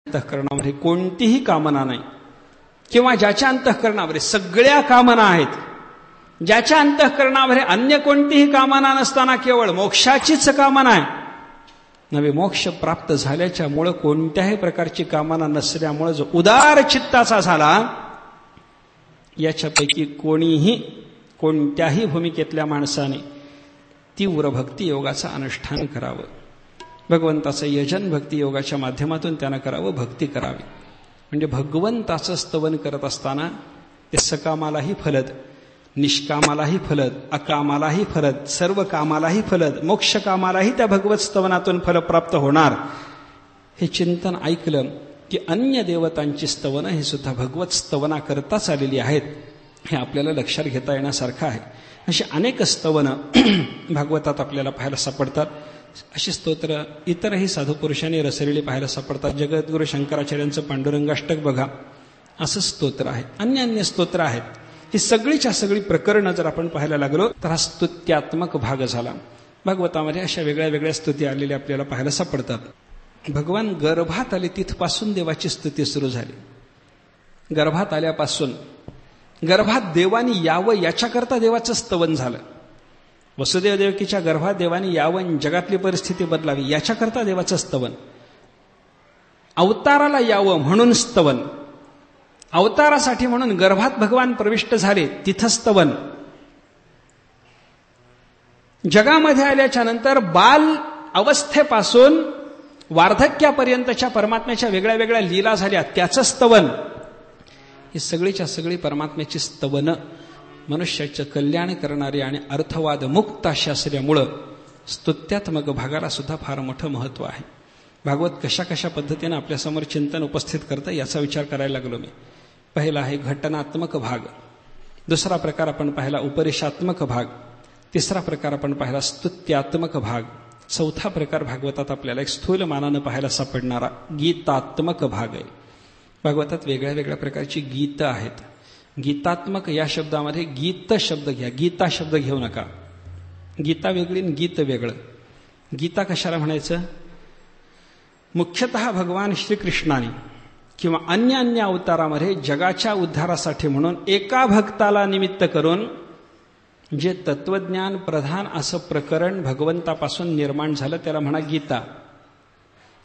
अंतःकरणामध्ये कोणतीही कामना नाही, किंवा ज्याच्या अंतःकरणामध्ये सगळ्या कामना आहेत, ज्याच्या अंतःकरणामध्ये अन्य कोणतीही कामना नसताना केवळ मोक्षाचीच कामना आहे नव्हे, मोक्ष प्राप्त झाल्याच्यामुळं कोणत्याही प्रकारची कामना नसल्यामुळे जो उदार चित्ताचा झाला, याच्यापैकी कोणीही कोणत्याही भूमिकेतल्या माणसाने तीव्र भक्तियोगाचं अनुष्ठान करावं, भगवंताचं यजन भक्तियोगाच्या माध्यमातून त्यानं करावं, भक्ती करावी. म्हणजे भगवंताचं स्तवन करत असताना ते सकामालाही फलद, निष्कामालाही फलद, अकामालाही फलद, सर्व कामालाही फलद, मोक्ष कामालाही त्या भगवत स्तवनातून फल प्राप्त होणार. हे चिंतन ऐकलं की अन्य देवतांची स्तवनं ही सुद्धा भगवत स्तवना करताच आलेली आहेत, हे आपल्याला लक्षात घेता येण्यासारखं आहे. अशी अनेक स्तवनं भागवतात आपल्याला पाहायला सापडतात. अशी स्तोत्र इतरही साधू पुरुषांनी रचलेली पाहायला सापडतात. जगद्गुरु शंकराचार्यांचं पांडुरंगाष्टक बघा, असं स्तोत्र आहे. अन्य अन्य स्तोत्र आहेत. ही सगळीच्या सगळी प्रकरणं जर आपण पाहायला लागलो तर हा स्तुत्यात्मक भाग झाला. भागवतामध्ये अशा वेगळ्या वेगळ्या स्तुती आलेल्या आपल्याला पाहायला सापडतात. भगवान गर्भात आले तिथपासून देवाची स्तुती सुरू झाली. गर्भात आल्यापासून गर्भात देवानी यावं याच्याकरता देवाचं स्तवन झालं. वसुदेव देवकीच्या गर्भात देवानी यावं, जगातली परिस्थिती बदलावी याच्याकरता देवाचं स्तवन. अवताराला यावं म्हणून स्तवन, अवतारासाठी म्हणून गर्भात भगवान प्रविष्ट झाले तिथं स्तवन. जगामध्ये आल्याच्या नंतर बाल अवस्थेपासून वार्धक्यापर्यंतच्या परमात्म्याच्या वेगळ्या वेगळ्या लीला झाल्या, त्याचं स्तवन. ही सगळीच्या सगळी परमात्म्याची स्तवनं मनुष्याचं कल्याण करणारी आणि अर्थवाद मुक्त अशी असल्यामुळं स्तुत्यात्मक भागाला सुद्धा फार मोठं महत्व आहे. भागवत कशा कशा पद्धतीनं आपल्यासमोर चिंतन उपस्थित करतं याचा विचार करायला लागलो मी. पहिला आहे घटनात्मक भाग, दुसरा प्रकार आपण पाहिला उपदेशात्मक भाग, तिसरा प्रकार आपण पाहिला स्तुत्यात्मक भाग, चौथा प्रकार भागवतात आपल्याला एक स्थूल मानानं पाहायला सापडणारा गीतात्मक भाग आहे. भागवतात वेगळ्या वेगळ्या प्रकारची गीतं आहेत. गीतात्मक या शब्दामध्ये गीत शब्द घ्या, गीता शब्द घेऊ नका. गीता वेगळी आणि गीत वेगळं. गीता कशाला म्हणायचं? मुख्यतः भगवान श्रीकृष्णाने किंवा अन्य अन्य अवतारामध्ये जगाच्या उद्धारासाठी म्हणून एका भक्ताला निमित्त करून जे तत्वज्ञान प्रधान असं प्रकरण भगवंतापासून निर्माण झालं त्याला म्हणा गीता.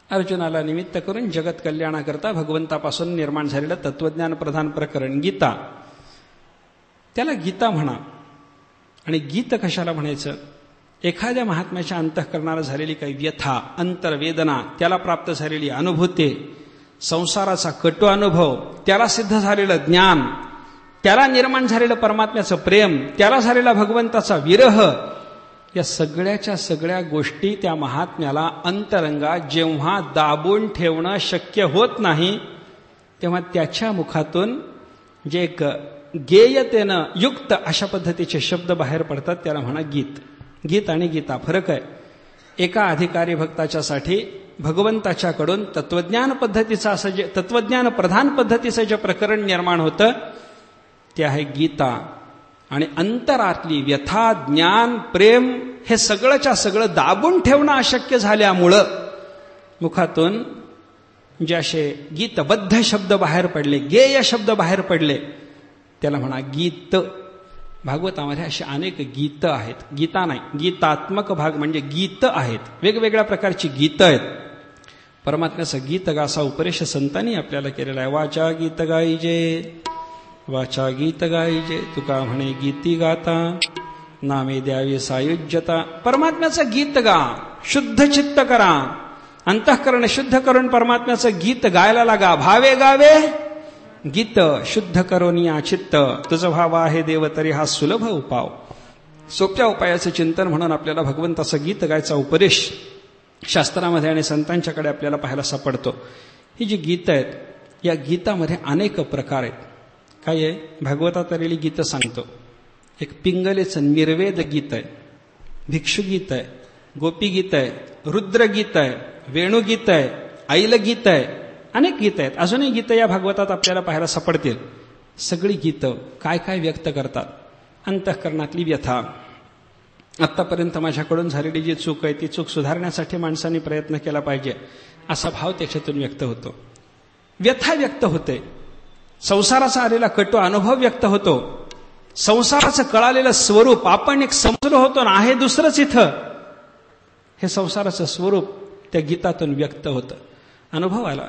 अर्जुनाला निमित्त करून जगत कल्याणाकरता भगवंतापासून निर्माण झालेलं तत्वज्ञान प्रधान प्रकरण गीता, त्याला गीता म्हणा. आणि गीत कशाला म्हणायचं? एखाद्या महात्म्याच्या अंतःकरणाला झालेली काही व्यथा, अंतर्वेदना, त्याला प्राप्त झालेली अनुभूती, संसाराचा कटू अनुभव, त्याला सिद्ध झालेलं ज्ञान, त्याला निर्माण झालेलं परमात्म्याचं प्रेम, त्याला झालेला भगवंताचा विरह, या सगळ्याच्या सगळ्या गोष्टी त्या महात्म्याला अंतरंगात जेव्हा दाबून ठेवणं शक्य होत नाही तेव्हा त्याच्या मुखातून जे एक गेयतेनं युक्त अशा पद्धतीचे शब्द बाहेर पडतात त्याला म्हणा गीत. गीत आणि गीता फरक आहे. एका अधिकारी भक्ताच्यासाठी भगवंताच्याकडून तत्वज्ञान पद्धतीचं असं जे तत्वज्ञान प्रधान पद्धतीचं जे प्रकरण निर्माण होतं ते आहे गीता. आणि अंतरातली व्यथा, ज्ञान, प्रेम हे सगळंच्या सगळं दाबून ठेवणं अशक्य झाल्यामुळं मुखातून जे असे गीतबद्ध शब्द बाहेर पडले, गेय शब्द बाहेर पडले त्याला म्हणा गीत. भागवतामध्ये अशी अनेक गीतं आहेत. गीता नाही, गीतात्मक भाग म्हणजे गीत आहेत. वेगवेगळ्या प्रकारची गीतं आहेत. परमात्म्याचं गीत गा असा उपदेश संतांनी आपल्याला केलेला आहे. वाचा गीत गाईजे, वाचा गीत गाईजे, तुका म्हणे गीती गाता, नामे द्यावी सायुज्यता. परमात्म्याचं गीत गा, शुद्ध चित्त करा, अंतःकरण शुद्ध करून परमात्म्याचं गीत गायला लागा. भावे गावे गीत शुद्ध करोनिया चित्त, तुझं भाव आहे देव तरी हा सुलभ उपाव. सोप्या उपायाचं चिंतन म्हणून आपल्याला भगवंताचं गीत गायचा उपदेश शास्त्रामध्ये आणि संतांच्याकडे आपल्याला पाहायला सापडतो. ही जी गीतं आहेत या गीतामध्ये अनेक प्रकार आहेत. काय आहे? भागवतात आलेली गीतं सांगतो. एक पिंगलेचं निर्वेद गीत आहे, भिक्षुगीत आहे, गोपीगीत आहे, रुद्रगीत आहे, वेणुगीत आहे, ऐलगीत आहे, अनेक गीतं आहेत. अजूनही गीतं या भागवतात आपल्याला पाहायला सापडतील. सगळी गीतं काय काय व्यक्त करतात? अंतःकरणातली व्यथा, आत्तापर्यंत माझ्याकडून झालेली जी चूक आहे ती चूक सुधारण्यासाठी माणसांनी प्रयत्न केला पाहिजे असा भाव त्याच्यातून व्यक्त होतो. व्यथा व्यक्त होते, संसाराचा आलेला कटू अनुभव व्यक्त होतो, संसाराचं कळालेलं स्वरूप आपण एक समजलो होतो ना, आहे दुसरंच इथं, हे संसाराचं स्वरूप त्या गीतातून व्यक्त होतं, अनुभव आला.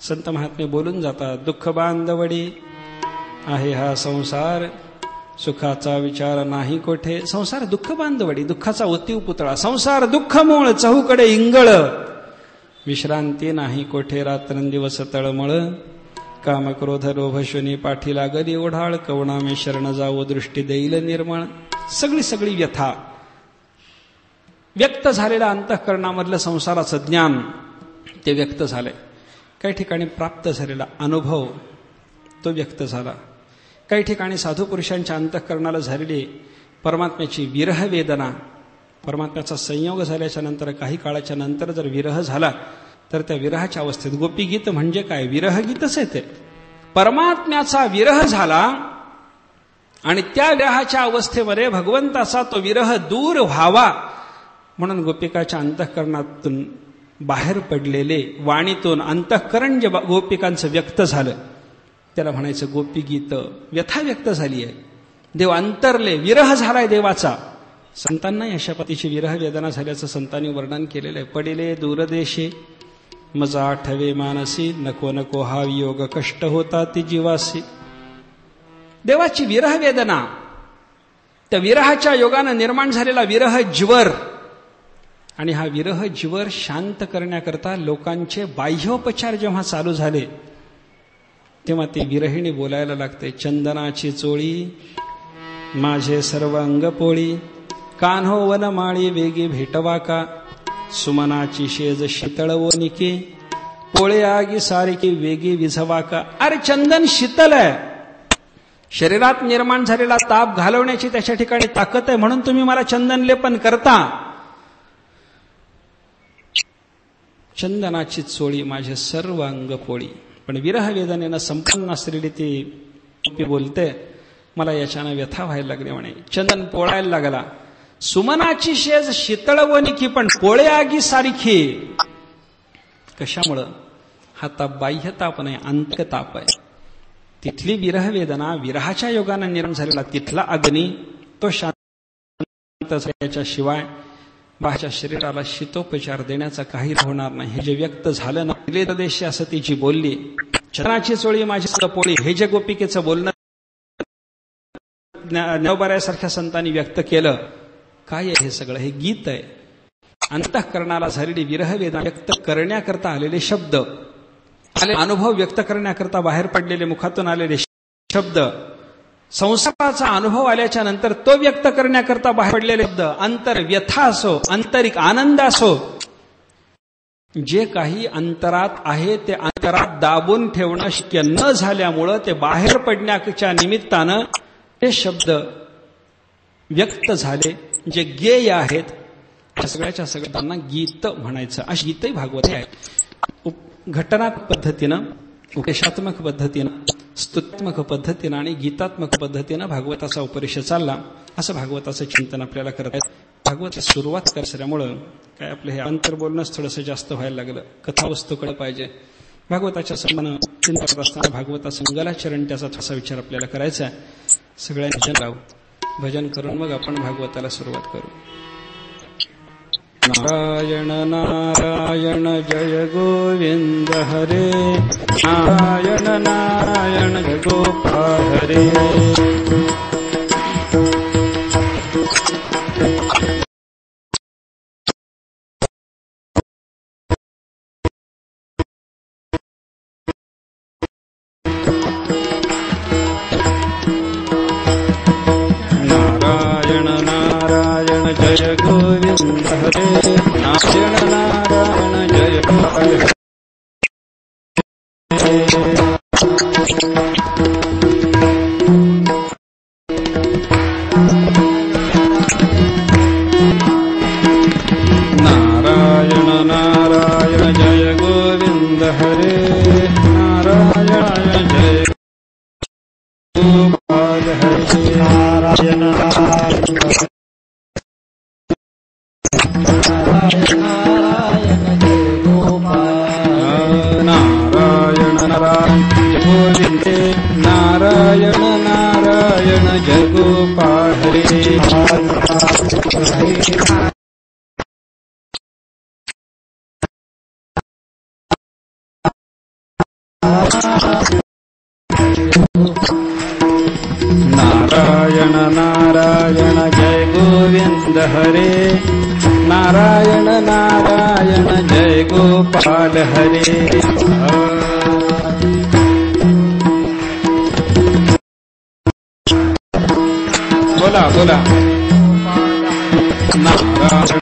संत महात्मे बोलून जातात, दुःख बांधवडी आहे हा संसार, सुखाचा विचार नाही कोठे. संसार दुःख बांधवडी, दुःखाचा ओतीव पुतळा. संसार दुःख मूळ, चहूकडे इंगळ, विश्रांती नाही कोठे, रात्रंदिवस तळमळ. काम क्रोध लोभ शूनी पाठी लागली ओढाळ, कवणामे शरण जावो दृष्टी देईल निर्मळ. सगळी व्यथा व्यक्त झालेलं अंतःकरणामधलं संसाराचं ज्ञान ते व्यक्त झालंय. काही ठिकाणी प्राप्त झालेला अनुभव तो व्यक्त झाला. काही ठिकाणी साधू पुरुषांच्या अंतःकरणाला झालेली परमात्म्याची विरह वेदना, परमात्म्याचा संयोग झाल्याच्या नंतर काही काळाच्या नंतर जर विरह झाला तर त्या विरहाच्या अवस्थेत गोपीगीत म्हणजे काय, विरहगीतच आहे ते. परमात्म्याचा विरह झाला आणि त्या विरहाच्या अवस्थेमध्ये भगवंताचा तो विरह दूर व्हावा म्हणून गोपिकाच्या अंतःकरणातून बाहेर पडलेले वाणीतून अंतःकरण जे गोपिकांचं व्यक्त झालं त्याला म्हणायचं गोपीगीत. व्यथा व्यक्त झाली आहे, देव अंतरले, विरह झालाय देवाचा. संतांना अशा पतीची विरह वेदना झाल्याचं संतांनी वर्णन केलेलं आहे. पडिले दूरदेशे मजा आठवे मानसी, नको नको हा वियोग कष्ट होता ती जीवासी. देवाची विरह वेदना, त्या विरहाच्या योगानं निर्माण झालेला विरह ज्वर, आणि हा विरह ज्वर शांत करण्याकरता लोकांचे बाह्योपचार जेव्हा चालू झाले तेव्हा ती विरहिणी बोलायला लागते, चंदनाची चोळी माझे सर्व अंग पोळी, कान्हो वनमाळी वेगी भेटवा का, सुमनाची शेज शीतळवोनिके, पोळे आगी सारिकी वेगी विझवा का. अरे चंदन शीतल आहे, शरीरात निर्माण झालेला ताप घालवण्याची त्याच्या ठिकाणी ताकद आहे, म्हणून तुम्ही मला चंदन लेपन करता. चंदनाची चोळी माझे सर्व अंग पोळी. पण विरह वेदनेनं संपन्न असलेली ती बोलते, मला याच्यानं व्यथा व्हायला लागली म्हणे. चंदन पोळायला लागला. सुमनाची शेज शीतळवनिकी, पण पोळे आगी सारखी. कशामुळं? हा ताप बाह्य ताप नाही, अंतताप आहे. तिथली विरह वेदना विरहाच्या योगानं निर्माण झालेला तिथला अग्नी तो शांत झाल्याशिवाय बाह्य शरीराला शीतोपचार देण्याचा काही होणार नाही. हे जे व्यक्त झालं ना, देशी असं तिची बोलली, चंदनाची चोळी माझी पोळी, हे जे गोपिकेचं बोलणं ज्ञानोबाऱ्यासारख्या संतांनी व्यक्त केलं. काय आहे हे सगळं? हे गीत आहे. अंतःकरणाला झालेली विरह वेदना व्यक्त करण्याकरता आलेले शब्द, अनुभव व्यक्त करण्याकरता बाहेर पडलेले मुखातून आलेले शब्द, संसाराचा अनुभव आल्याच्या नंतर तो व्यक्त करण्याकरता बाहेर पडलेले शब्द, अंतर व्यथा असो, आंतरिक आनंद असो, जे काही अंतरात आहे ते अंतरात दाबून ठेवणं शक्य न झाल्यामुळं ते बाहेर पडण्याच्या निमित्तानं ते शब्द व्यक्त झाले, जे गेय आहेत. सगळ्याच्या सगळ्यांना गीत म्हणायचं. अशी गीतही भागवत आहे. घटनात्मक पद्धतीनं, उपदेशात्मक पद्धतीनं, स्तुत्यात्मक पद्धतीनं आणि गीतात्मक पद्धतीनं भागवताचा उपदेश चालला. असं भागवताचं चिंतन आपल्याला करत आहेत. भागवत सुरुवात करल्यामुळं काय आपलं हे अंतर बोलणंच थोडंसं जास्त व्हायला लागलं. कथावस्तूकडे पाहिजे. भागवताच्या संबंध चिंता करत असताना भागवताचं मंगलाचरण त्याचा थोडासा विचार आपल्याला करायचा आहे. सगळ्यांनी भजन लावू. भजन करून मग आपण भागवताला सुरुवात करू. नारायण नारायण जय गोविंद हरे, नारायण नारायण जय गोपाल हरे. नारायण नारायण जय गोविंद हरे, नारायण नारायण जय गोपाल हरे. नारायण नारायण जय गोविंद हरे, नारायण जय गोपाल हरे. नारायण नारायण नारायण जय गोपाल, नारायण नारायण नारायण जय गोपाल हरे नारायण नारायण जय गोविंद हरे नारायण नारायण जय गोपाल हरे बोला बोला नारायण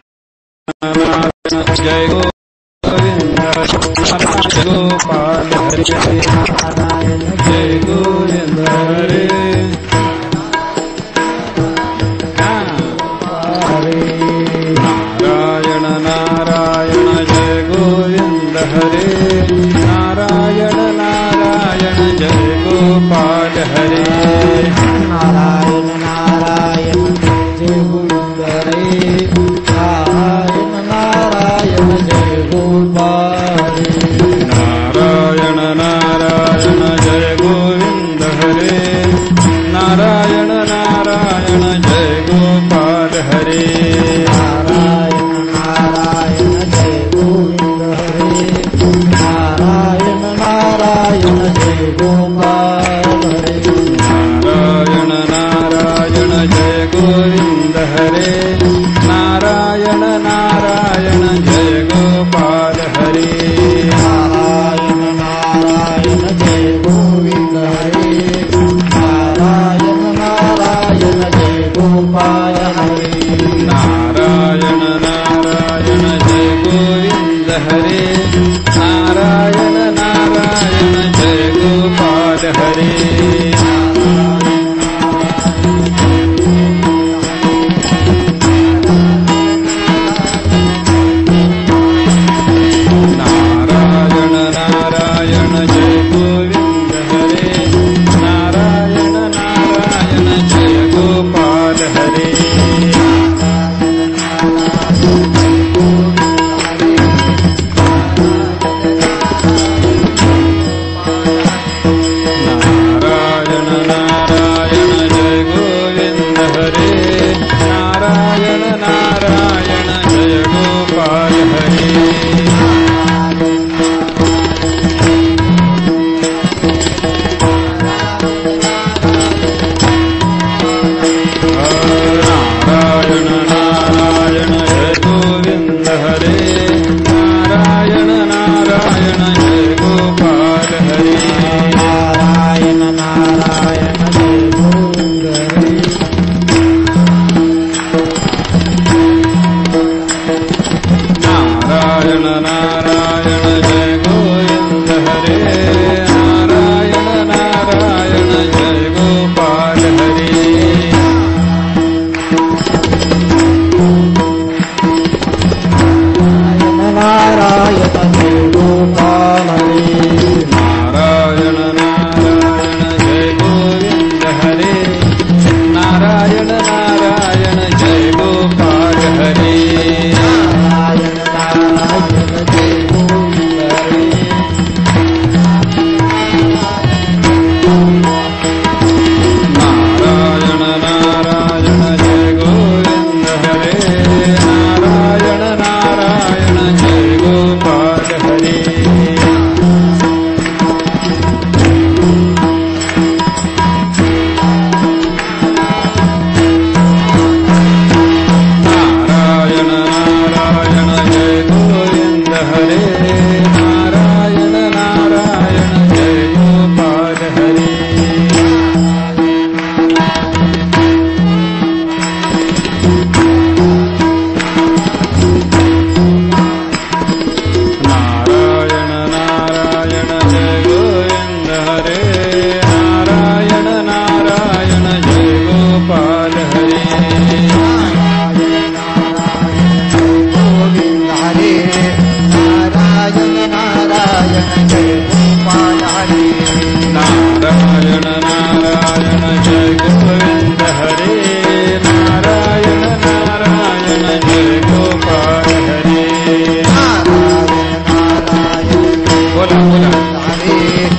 नारायण जय गोविंद जय गोपाल हरे जय गोविंद हरे नारायण नारायण जय गोविंद हरे नारायण नारायण जय गोपाल हरे नारायण नारायण जय गोविंद हरे नारायण नारायण जय गोपाल नारायण नारायण जय गोविंद हरे नारायण नारायण जय गोपाल हरे नारायण नारायण जय गोविंद हरे नारायण नारायण जय गोपाल हरे नारायण नारायण जय गोविंद हरे नारायण नारायण जय गोपाल हरे नारायण नारायण जय गोविंद हरे नारायण नारायण जय गोपाल हरे नारायण नारायण जय गोविंद हरे नारायण नारायण जय गोपाल हरे नारायण नारायण जय गोविंद हरे नारायण नारायण जय गोपाल हरे नारायण नारायण जय गोविंद हरे नारायण नारायण जय गोपाल हरे नारायण नारायण जय गोविंद हरे नारायण नारायण जय गोपाल हरे नारायण नारायण जय गोविंद हरे नारायण नारायण जय गोविंद हरे नारायण नारायण जय गोपाल हरे नारायण जय गोपाल हरे नारायण नारायण जय गोविंद हरे नारायण नारायण जय गोपाल हरे नारायण नारायण जय गोविंद हरे नारायण नारायण जय गोविंद हरे नारायण नारायण जय गोपाल हरे नारायण नारायण जय गोविंद हरे नारायण नारायण जय गोपाल हरे नारायण नारायण जय गोविंद हरे नारायण नारायण जय गोपाल हरे गोविंद हरे नारायण नारायण जय गोपाल हरे नारायण नारायण जय गोविंद हरे नारायण नारायण जय गोपाल हरे नारायण नारायण बोला बोला हरे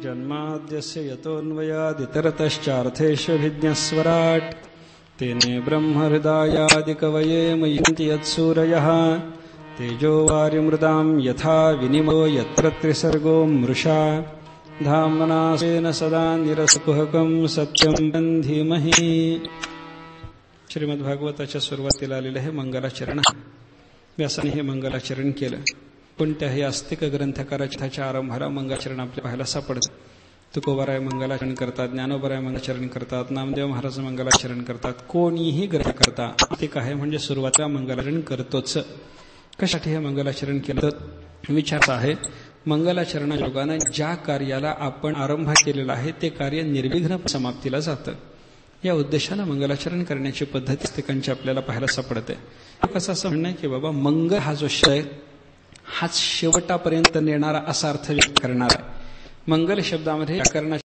जन्माद्यस्य यतोऽन्वयादितरतश्चार्थेष्वभिज्ञस्वराट् तेने ब्रह्महृदायादिकवये मयन्ति यत्सूरयः तेजो वारिमृदां यथा विनिमयो यत्र त्रिसर्गो मृषा धाम्ना स्वेन सदा निरसकुहकं सत्यं धीमहि. श्रीमद्भागवताच्या सुरुवातीला आलेलं हे मंगलाचरण. व्यासाने हे मंगलाचरण केलं. कोणत्याही आस्तिक ग्रंथकाराच्या आरंभाला मंगलाचरण आपल्याला पाहायला सापडतं. तुकोबाराय मंगलाचरण करतात, ज्ञानोबाराय मंगलाचरण करतात, नामदेव महाराज मंगलाचरण करतात. कोणीही ग्रंथ करता आस्तिक आहे म्हणजे सुरुवातीला मंगलाचरण करतोच. कशासाठी हे मंगलाचरण केलं तर विचार आहे, मंगलाचरणा योगानं ज्या कार्याला आपण आरंभ केलेला आहे ते कार्य निर्विघ्न समाप्तीला जातं. या उद्देशानं मंगलाचरण करण्याची पद्धती आस्तिकांची आपल्याला पाहायला सापडते. कसं असं म्हणणं की बाबा मंगल हा जो शब्द आहे हाच शेवटापर्यंत नेणारा असा अर्थ व्यक्त करणार आहे. मंगल शब्दामध्ये व्याकरणाच्या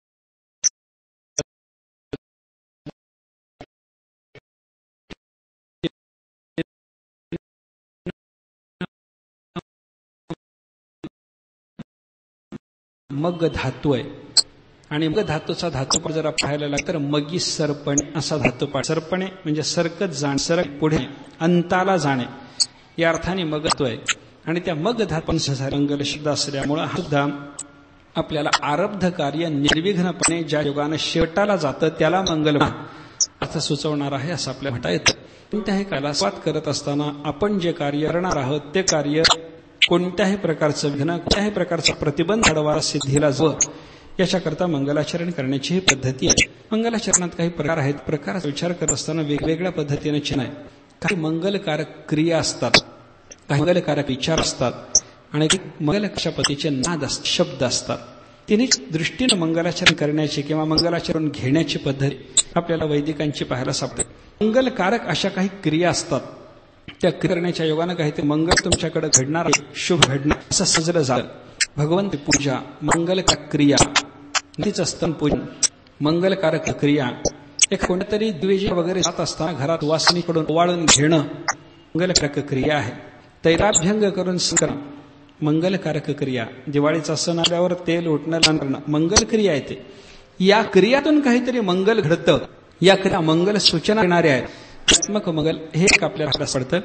मग धातू आहे आणि मग धातूचा धातूपाठ जर पाहायला लागला तर मगी सरपणे असा धातूपाठ. सरपणे म्हणजे सरकत जाणे, सरक पुढे अंताला जाणे या अर्थाने मग धातू आहे. आणि त्या मग धातू मंगल शब्द असल्यामुळे हा सुद्धा आपल्याला आरब्ध कार्य निर्विघ्नपणे ज्या योगानं शेवटाला जातं त्याला मंगल अर्थ सुचवणार आहे असं आपल्याला म्हणता येतं. कोणत्याही कार्याला सुरुवात करत असताना आपण जे कार्य करणार आहोत ते कार्य कोणत्याही प्रकारचं विघ्न, कोणत्याही प्रकारचा प्रतिबंध अडवारा सिद्धीला जावं याच्याकरता मंगलाचरण करण्याची ही पद्धती आहे. मंगलाचरणात काही प्रकार आहेत. प्रकाराचा विचार करत असताना वेगवेगळ्या पद्धतीने चिन्ह आहे. काही मंगलकारक क्रिया असतात, काही मंगलकारक विचार असतात आणि मंगलकशा पद्धतीचे नाद शब्द असतात. तिन्ही दृष्टीनं मंगलाचरण करण्याची किंवा मंगलाचरण घेण्याची पद्धती आपल्याला वैदिकांची पाहायला सापडते. मंगलकारक अशा काही क्रिया असतात. त्या करण्याच्या योगानं काहीतरी मंगल तुमच्याकडे घडणार आहे, शुभ घडणार असं सजलं झालं. भगवंत पूजा, मंगलकारक क्रिया, तीच स्तन पूजन, मंगलकारक क्रिया. एक कोणतरी द्विज वगैरे जात असताना घरात वासनीकडून ओवाळून घेणं मंगलकारक क्रिया आहे. तैलाभ्यंग करून करणं मंगलकारक क्रिया. दिवाळीचा सण आल्यावर तेल उठणं मंगल क्रिया येते. या क्रियातून काहीतरी मंगल घडतं. या क्रिया मंगल सूचना देणाऱ्या आहेत. मंगल हे एक आपल्याला पडतं.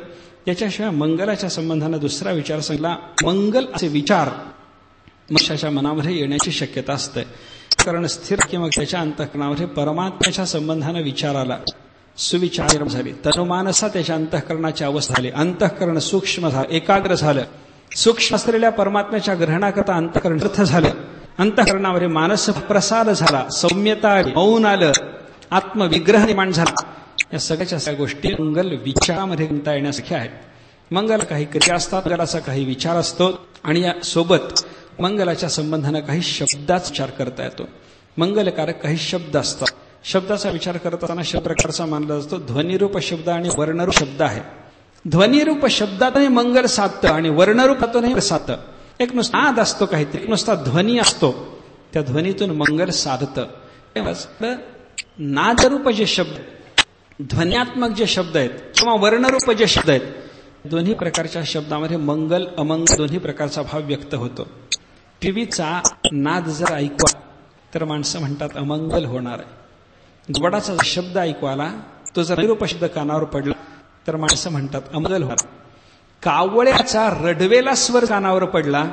याच्याशिवाय मंगलाच्या संबंधाने दुसरा विचार सांगितला. मंगल असे विचार मनुष्याच्या मनामध्ये येण्याची शक्यता असते. कारण स्थिर किंवा त्याच्या अंतःकरणामध्ये परमात्म्याच्या संबंधाने विचार आला, सुविचार झाले, तनुमानसा त्याच्या अंतःकरणाची अवस्था झाली, अंतःकरण सूक्ष्म झालं, एकाग्र झालं. सूक्ष्म असलेल्या परमात्म्याच्या ग्रहणाकरता अंतःकरण अर्थ झालं. अंतःकरणामध्ये मानस प्रसाद झाला, सौम्यता आली, मौन आलं, आत्मविग्रह निर्माण झाला. या सगळ्याच्या सगळ्या गोष्टी मंगल विचारामध्ये गुंता येण्यासारख्या आहेत. मंगल काही क्रिया असतात, मंगलाचा काही विचार असतो आणि या सोबत मंगलाच्या संबंधाने काही शब्दाचा विचार करता येतो. मंगलकारक काही शब्द असतात. शब्दाचा विचार करत असताना शब्द प्रकारचा मानला जातो. ध्वनिरूप शब्द आणि वर्णरूप शब्द आहे. ध्वनिरूप शब्दातही मंगल साधतं आणि वर्णरूपातूनही साधतं. एक नुसता नाद असतो काहीतरी, नुसता ध्वनी असतो, त्या ध्वनीतून मंगल साधतं. नादरूप जे शब्द, ध्वन्यात्मक जे शब्द आहेत किंवा वर्णरूप जे शब्द आहेत, दोन्ही प्रकारच्या शब्दामध्ये मंगल अमंगल दोन्ही प्रकारचा भाव व्यक्त होतो. टीव्हीचा नाद जर ऐकवा तर माणसं म्हणतात अमंगल होणार आहे. घुबडाचा शब्द ऐकू आला, तो जर निरूप शब्द कानावर पडला तर माणसं म्हणतात अमंगल होणार. कावळ्याचा रडवेला स्वर कानावर पडला,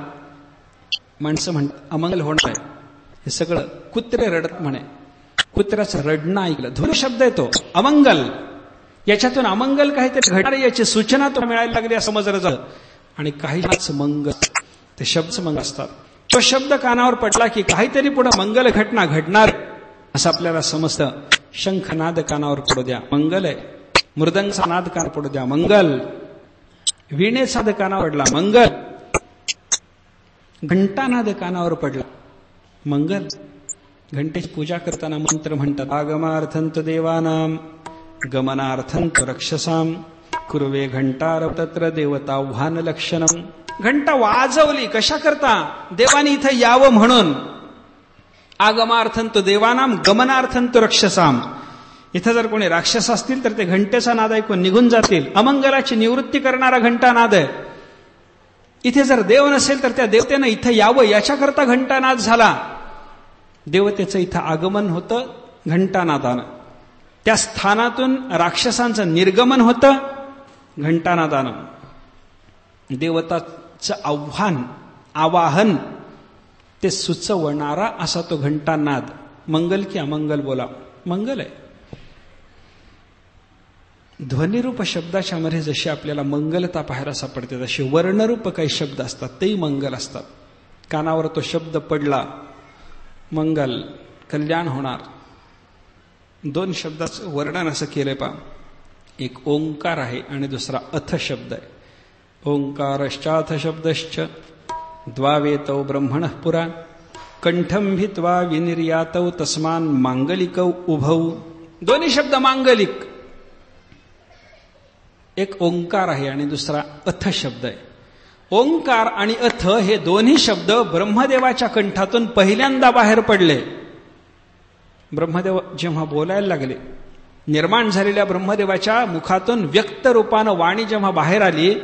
माणसं म्हणतात अमंगल होणार आहे. हे सगळं कुत्रे रडत म्हणे, कुत्र्याचं रडणं ऐकलं, ध्वनी शब्द येतो अमंगल, याच्यातून अमंगल काहीतरी घडणार याची सूचना तो मिळायला लागली असं समजलं जातं. आणि काहीच मंगल, ते शब्द मंगल असतात. तो शब्द कानावर पडला की काहीतरी पुढे मंगल घटना घडणार असं आपल्याला समजतं. शंखनाद कानावर पडू द्या, मंगल आहे. मृदंगचा नाद कानावर पडू द्या, मंगल. वीणेचा नाद कानावर पडला, मंगल. घंटानाद कानावर पडला, मंगल. घंटेची पूजा करताना मंत्र म्हणतात आगमार्थंत देवानाम गमनार्थंत रक्षसाम कुर्वे घंटार तत्र देवताव्हान लक्षणम. घंटा वाजवली कशा करता? देवानी इथं यावं म्हणून. आगमार्थंत देवानाम गमनार्थंत रक्षसाम. इथं जर कोणी राक्षस असतील तर ते घंटेचा नाद ऐकून निघून जातील. अमंगलाची निवृत्ती करणारा घंटानाद आहे. इथे जर देव नसेल तर त्या देवतेनं इथं यावं याच्याकरता घंटानाद झाला. देवतेचं इथं आगमन होतं घंटानादानं. त्या स्थानातून राक्षसांचं निर्गमन होतं घंटानादानं. देवताचं आवाहन ते सुचवणारा असा तो घंटानाद. मंगल की अमंगल बोला, मंगल आहे. ध्वनिरूप शब्दाच्या मध्ये जशी आपल्याला मंगलता पाहायला सापडते तशी वर्णरूप काही शब्द असतात तेही मंगल असतात. कानावर तो शब्द पडला, मंगल, कल्याण होणार. दोन शब्दाचं वर्णन असं केलंय पा. एक ओंकार आहे आणि दुसरा अथ शब्द आहे. ओंकारश्चाथ शब्दश्च द्वावेतौ ब्रह्मणः पुरा कंठं भित्वा विनिर्यातौ तस्मान मांगलिकौ उभौ. दोन्ही शब्द मांगलिक. एक ओंकार आहे आणि दुसरा अथ शब्द आहे. ओंकार आणि अथ हे दोन्ही शब्द ब्रह्मदेवाच्या कंठातून पहिल्यांदा बाहेर पडले. ब्रह्मदेव जेव्हा बोलायला लागले, निर्माण झालेल्या ब्रह्मदेवाच्या मुखातून व्यक्त रूपानं वाणी जेव्हा बाहेर आली,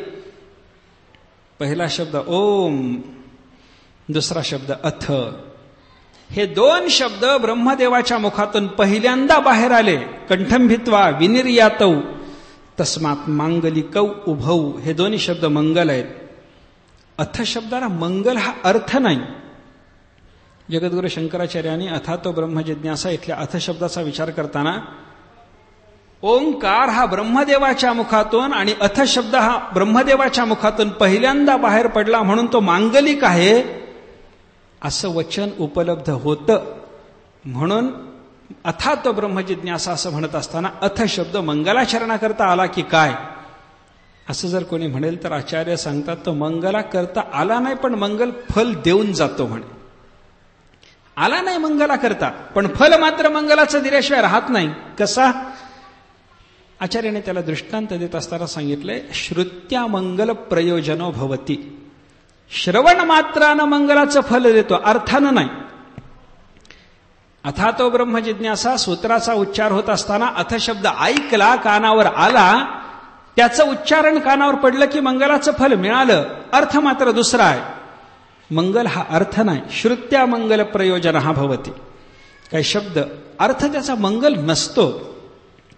पहिला शब्द ओम, दुसरा शब्द अथ. हे दोन शब्द ब्रह्मदेवाच्या मुखातून पहिल्यांदा बाहेर आले. कंठं भित्वा विनिर्यातौ तस्मात् मांगलिकौ उभौ. हे दोन्ही शब्द मंगल आहेत. अथ शब्दाला मंगल हा अर्थ नाही. जगद्गुरु शंकराचार्यांनी अथातो ब्रह्मजिज्ञासा इथल्या अथ शब्दाचा विचार करताना ओंकार हा ब्रह्मदेवाच्या मुखातून आणि अथ शब्द हा ब्रह्मदेवाच्या मुखातून पहिल्यांदा बाहेर पडला म्हणून तो मांगलिक आहे असं वचन उपलब्ध होतं. म्हणून अथातो ब्रह्मजिज्ञासा असं म्हणत असताना अथ शब्द मंगलाचरणाकरता आला की काय असं जर कोणी म्हणेल तर आचार्य सांगतात तो मंगला करता आला नाही, पण मंगल फल देऊन जातो म्हणे. आला नाही मंगला करता, पण फल मात्र मंगलाचं दिल्याशिवाय राहत नाही. कसा? आचार्याने त्याला दृष्टांत देत असताना सांगितलंय श्रुत्या मंगल प्रयोजनो भवती. श्रवण मात्रानं मंगलाचं फल देतो, अर्थानं नाही. अथातो ब्रह्मजिज्ञासा सूत्राचा उच्चार होत असताना अथ शब्द ऐकला, कानावर आला, त्याचं उच्चारण कानावर पडलं की मंगलाचं फल मिळालं. अर्थ मात्र दुसरा आहे. मंगल हा अर्थ नाही. श्रुत्या मंगल प्रयोजन हा भवती. काही शब्द अर्थ त्याचा मंगल नसतो,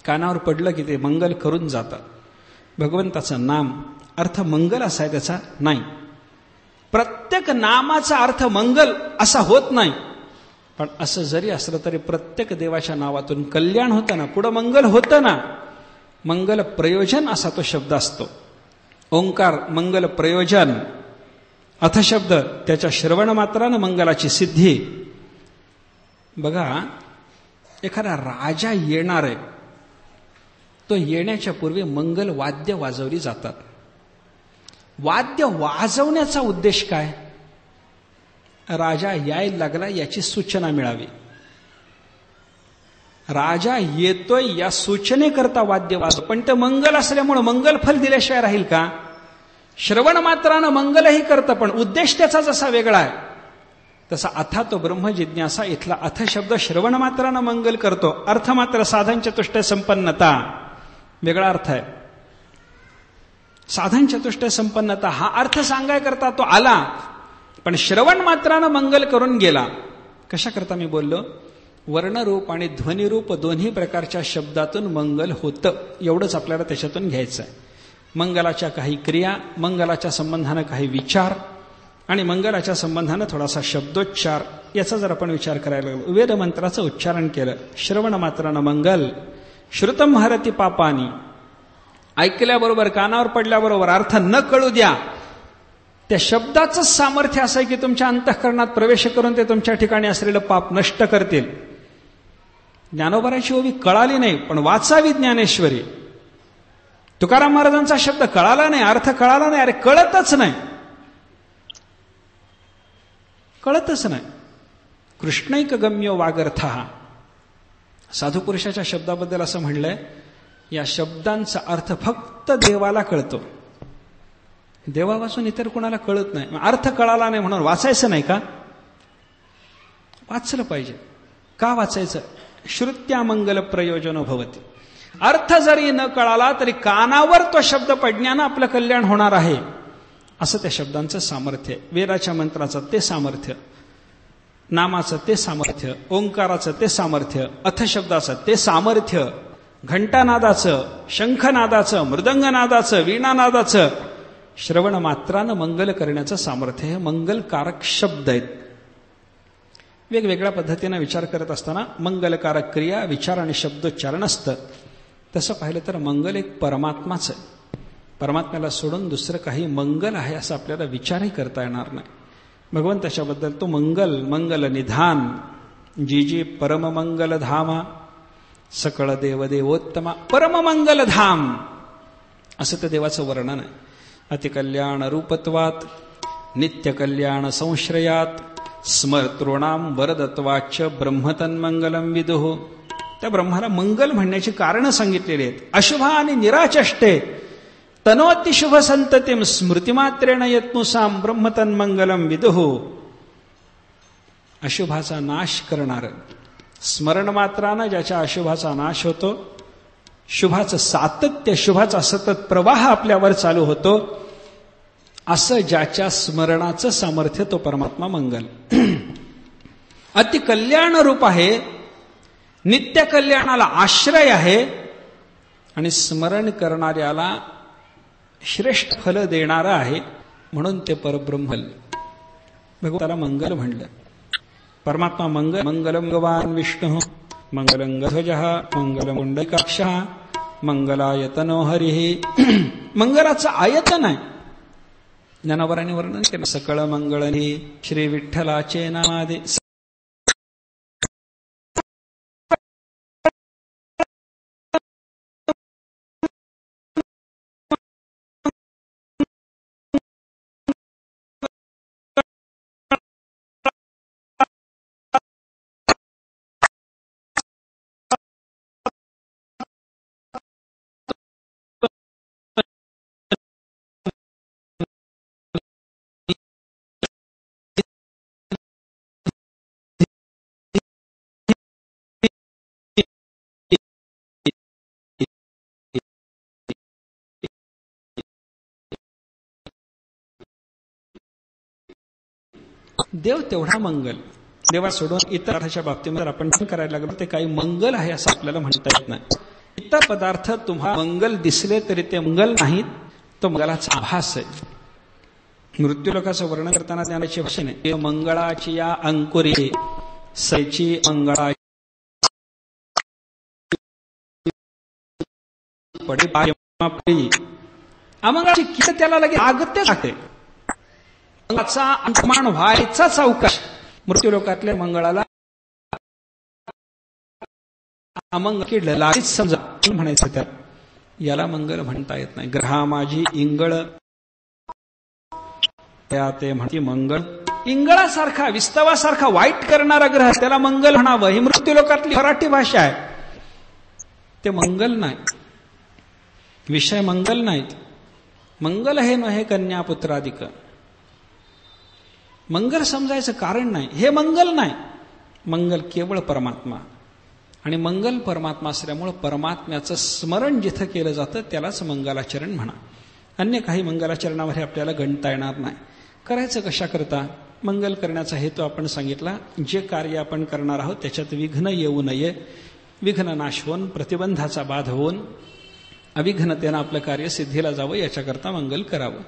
कानावर पडलं की ते मंगल करून जातात. भगवंताचं नाम अर्थ मंगल असा आहे त्याचा नाही. प्रत्येक नामाचा अर्थ मंगल असा होत नाही. पण असं जरी असलं तरी प्रत्येक देवाच्या नावातून कल्याण होतं ना, पुढं मंगल होतं ना. मंगल प्रयोजन असा तो शब्द असतो. ओंकार मंगल प्रयोजन, अथ शब्द त्याच्या श्रवण मात्रानं मंगलाची सिद्धी. बघा, एखादा राजा येणार आहे, तो येण्याच्या पूर्वी मंगल वाद्य वाजवली जातात. वाद्य वाजवण्याचा उद्देश काय? राजा यायला लागला याची सूचना मिळावी. राजा येतोय या सूचनेकरता वाद्य वाजव, पण ते मंगल असल्यामुळे मंगल फल दिल्याशिवाय राहील का? श्रवण मात्रानं मंगलही करतं, पण उद्देश त्याचा जसा वेगळा आहे तसा अथा तो ब्रह्म जिज्ञासा इथला अथ शब्द श्रवण मात्रानं मंगल करतो. अर्थ मात्र साधन चतुष्टय संपन्नता वेगळा अर्थ आहे. साधन चतुष्टय संपन्नता हा अर्थ सांगाय करता तो आला, पण श्रवण मात्रानं मंगल करून गेला. कशा करता मी बोललो? वर्णरूप आणि ध्वनिरूप दोन्ही प्रकारच्या शब्दातून मंगल होतं, एवढंच आपल्याला त्याच्यातून घ्यायचं आहे. मंगलाच्या काही क्रिया, मंगलाच्या संबंधानं काही विचार आणि मंगलाच्या संबंधानं थोडासा शब्दोच्चार, याचा जर आपण विचार करायला लागलो, वेद मंत्राचं उच्चारण केलं, श्रवण मात्रानं मंगल, श्रुतम हरती पापानी, ऐकल्याबरोबर कानावर पडल्याबरोबर अर्थ न कळू द्या. त्या शब्दाचंच सामर्थ्य असं आहे की तुमच्या अंतःकरणात प्रवेश करून ते तुमच्या ठिकाणी असलेलं पाप नष्ट करतील. ज्ञानोबराची ओवी कळाली नाही, पण वाचावी ज्ञानेश्वरी. तुकाराम महाराजांचा शब्द कळाला नाही, अर्थ कळाला नाही, अरे कळतच नाही, कळतच नाही. कृष्णैक गम्यो वागर्थ, साधू पुरुषाच्या शब्दाबद्दल असं म्हणलंय, या शब्दांचा अर्थ फक्त देवाला कळतो, देवापासून इतर कुणाला कळत नाही. अर्थ कळाला नाही म्हणून वाचायचं नाही का? वाचलं पाहिजे. का वाचायचं? श्रुत्या मंगल प्रयोजनो भवती. अर्थ जरी न कळाला तरी कानावर तो शब्द पडण्यानं आपलं कल्याण होणार आहे, असं त्या शब्दांचं सामर्थ्य आहे. वेदाच्या मंत्राचं ते सामर्थ्य, नामाचं ते सामर्थ्य, ओंकाराचं ते सामर्थ्य, अथशब्दाचं ते सामर्थ्य, घंटानादाचं, शंखनादाचं, मृदंगनादाचं, वीणानादाचं, श्रवण मात्रानं मंगल करण्याचं सामर्थ्य. हे मंगलकारक शब्द आहेत. वेगवेगळ्या पद्धतीनं विचार करत असताना मंगलकारक क्रिया, विचार आणि शब्दोच्चारण असतं. तसं पाहिलं तर मंगल एक परमात्माच आहे. परमात्म्याला सोडून दुसरं काही मंगल आहे असं आपल्याला विचारही करता येणार नाही. भगवंताच्याबद्दल तो मंगल, मंगल निधान, जी जी परममंगल धामा, सकळ देवदेवोत्तमा परममंगल धाम, असं त्या देवाचं वर्णन आहे. अतिकल्याण रूपत्वात, नित्यकल्याण संश्रयात, स्मर्तॄणाम वरदत्वाच ब्रह्मतन्मंगलम विदुः. त्या ब्रह्माला मंगल म्हणण्याची कारणं सांगितलेली आहेत. अशुभा आणि निराचष्टे तनोतिशुभ संततीम स्मृतिमात्रेण यत्नुसाम ब्रह्मतन्मंगलम विदुः. अशुभाचा नाश करणार, स्मरण मात्रानं ज्याच्या अशुभाचा नाश होतो, शुभाचं सातत्य, शुभाचा सतत प्रवाह आपल्यावर चालू होतो, असं ज्याच्या स्मरणाचं सामर्थ्य तो परमात्मा मंगल. अतिकल्याण रूप आहे, नित्य कल्याणाला आश्रय आहे आणि स्मरण करणाऱ्याला श्रेष्ठ फल देणारा आहे, म्हणून ते परब्रह्म भगवंताला मंगल म्हणलं. परमात्मा मंगल, मंगलम भगवान विष्णू, मंगलम गध्वजः, मंगलम पुंडरीकाक्षः, मंगलायतनो हरिः. मंगलाचं आयतन आहे. ज्ञानोबरांनी वर्णन केलं, सकळ मंगळनी श्री विठ्ठलाचे नामादे. देव तेवढा मंगल. देवा सोडून इतर पदार्थाच्या बाबतीमध्ये आपण करायला लागलो ते काही मंगल आहे असं आपल्याला म्हणता येत नाही. इतर पदार्थ तुम्हाला मंगल दिसले तरी ते मंगल नाहीत, तो मंगलाचा आभास आहे. मृत्यूलोकाचं वर्णन करताना ज्ञानाची भाषेने मंगळाची या अंकुरी सैची मंगळा अमंगळाची किती त्याला लगे आगत्य लागते. मंगळाचा अंतमान व्हायचाच अवकाश. मृत्यूलोकातल्या मंगळाला अमंगळ किडलं लागीच समजा म्हणायचं, त्यात याला मंगल म्हणता येत नाही. ग्रहा माझी इंगळ, त्या ते म्हणते मंगळ. इंगळासारखा, विस्तवासारखा वाईट करणारा ग्रह त्याला मंगल म्हणावं, ही मृत्यूलोकातली मराठी भाषा आहे. ते मंगल नाही, विषय मंगल नाहीत. मंगल हे नव्हे कन्यापुत्रादिक. मंगल समजायचं कारण नाही, हे मंगल नाही. मंगल केवळ परमात्मा, आणि मंगल परमात्मा असल्यामुळं परमात्म्याचं स्मरण जिथं केलं जातं त्यालाच मंगलाचरण म्हणा. अन्य काही मंगलाचरणामध्ये आपल्याला गणता येणार नाही. करायचं कशाकरता? मंगल करण्याचा हेतू आपण सांगितला. जे कार्य आपण करणार आहोत त्याच्यात विघ्न येऊ नये, विघ्न नाश होऊन, प्रतिबंधाचा बाध होऊन अविघ्नतेनं आपलं कार्य सिद्धीला जावं, याच्याकरता मंगल करावं.